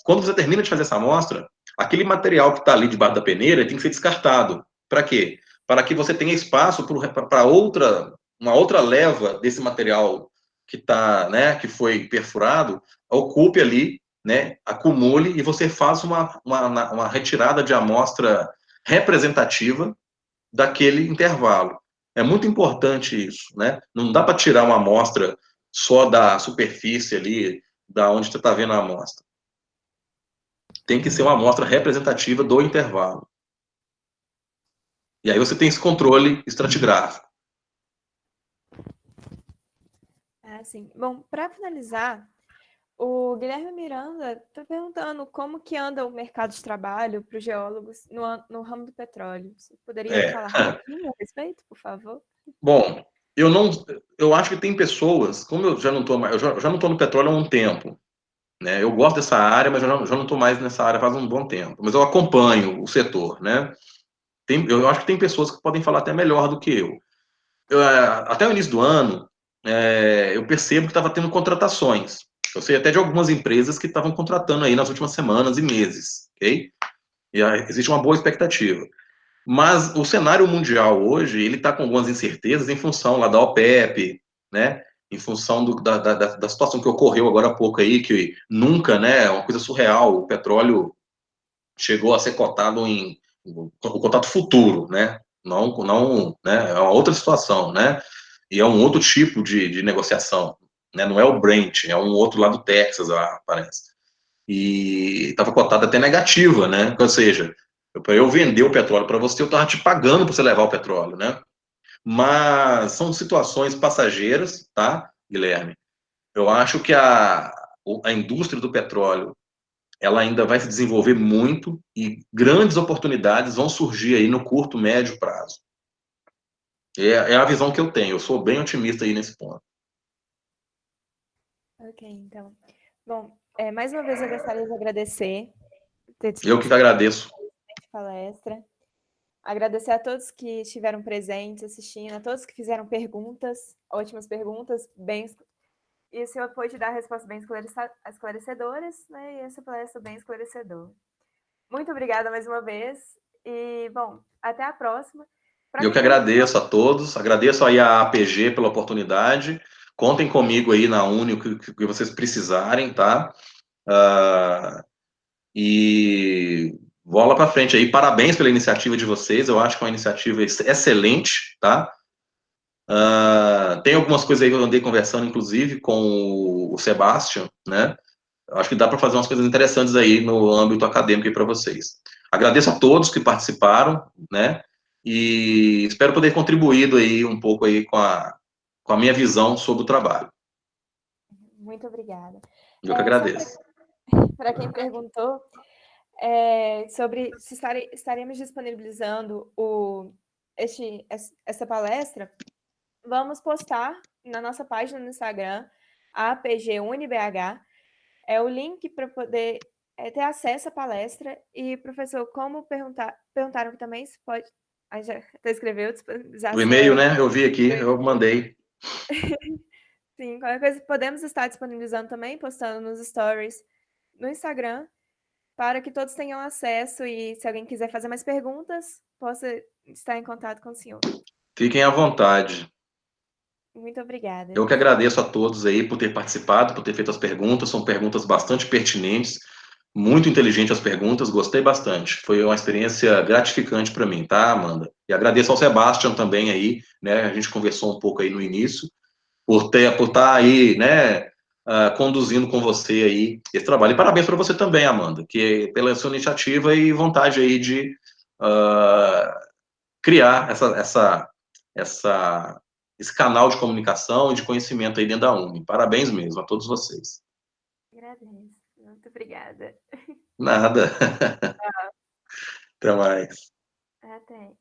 Quando você termina de fazer essa amostra, aquele material que está ali debaixo da peneira tem que ser descartado. Para quê? Para que você tenha espaço para uma outra leva desse material que tá, né, que foi perfurado, ocupe ali, né, acumule e você faça uma retirada de amostra representativa daquele intervalo. É muito importante isso, né? Não dá para tirar uma amostra só da superfície ali, da onde você está vendo a amostra. Tem que ser uma amostra representativa do intervalo. E aí você tem esse controle estratigráfico. Sim. Bom, para finalizar, o Guilherme Miranda está perguntando como que anda o mercado de trabalho para os geólogos no ramo do petróleo. Você poderia falar um pouquinho a respeito, por favor? Bom, eu acho que tem pessoas, como eu já não estou mais, eu já não estou no petróleo há um tempo, né? Eu gosto dessa área, mas eu já não estou mais nessa área faz um bom tempo. Mas eu acompanho o setor, né? Eu acho que tem pessoas que podem falar até melhor do que eu. Até o início do ano, eu percebo que estava tendo contratações. Eu sei até de algumas empresas que estavam contratando aí nas últimas semanas e meses, ok? E existe uma boa expectativa. Mas o cenário mundial hoje, ele está com algumas incertezas em função lá da OPEP, né? Em função da situação que ocorreu agora há pouco aí, que nunca, né? É uma coisa surreal. O petróleo chegou a ser cotado em o contato futuro, né? Não, né? É uma outra situação, né? E é um outro tipo de negociação, né? Não é o Brent, é um outro lá do Texas, parece. E estava cotada até negativa, né? Ou seja, para eu vender o petróleo para você, eu estava te pagando para você levar o petróleo, né? Mas são situações passageiras, tá, Guilherme? Eu acho que a indústria do petróleo ela ainda vai se desenvolver muito e grandes oportunidades vão surgir aí no curto, médio prazo. É a visão que eu tenho. Eu sou bem otimista aí nesse ponto. Ok, então. Bom, mais uma vez eu gostaria de agradecer ter Eu que disponibilizado agradeço. a palestra. Agradecer a todos que estiveram presentes assistindo, a todos que fizeram perguntas, ótimas perguntas, bem. E o senhor pôde dar respostas bem esclarecedoras, né? E essa palestra bem esclarecedora. Muito obrigada mais uma vez. E, bom, até a próxima. Para Eu quem que perguntou, agradeço a todos, agradeço aí a APG pela oportunidade. Contem comigo aí na Uni o que vocês precisarem, tá? E bola para frente aí. Parabéns pela iniciativa de vocês. Eu acho que é uma iniciativa excelente, tá? Tem algumas coisas aí que eu andei conversando, inclusive, com o Sebastian, né? Eu acho que dá para fazer umas coisas interessantes aí no âmbito acadêmico para vocês. Agradeço a todos que participaram, né? E espero poder contribuído aí um pouco aí com a minha visão sobre o trabalho. muito obrigada. Eu que Só agradeço. para quem perguntou, sobre se estaremos disponibilizando essa palestra, vamos postar na nossa página no Instagram, APGUniBH, o link para poder ter acesso à palestra. E, professor, como perguntaram que também se pode. Já até escreveu, disponibilizar O e-mail, sua. né? Eu vi aqui, eu mandei. Sim, qualquer coisa podemos estar disponibilizando também, postando nos stories no Instagram, para que todos tenham acesso e, se alguém quiser fazer mais perguntas, possa estar em contato com o senhor. Fiquem à vontade. Muito obrigada. Eu que agradeço a todos aí por ter participado, por ter feito as perguntas. São perguntas bastante pertinentes, muito inteligentes as perguntas, gostei bastante. Foi uma experiência gratificante para mim, tá, Amanda? E agradeço ao Sebastian também aí, né? A gente conversou um pouco aí no início, por estar aí, né, conduzindo com você aí esse trabalho. E parabéns para você também, Amanda, que pela sua iniciativa e vontade aí de criar esse canal de comunicação e de conhecimento aí dentro da UNE. Parabéns mesmo a todos vocês. Agradeço. Muito obrigada. Nada. Até mais. Até.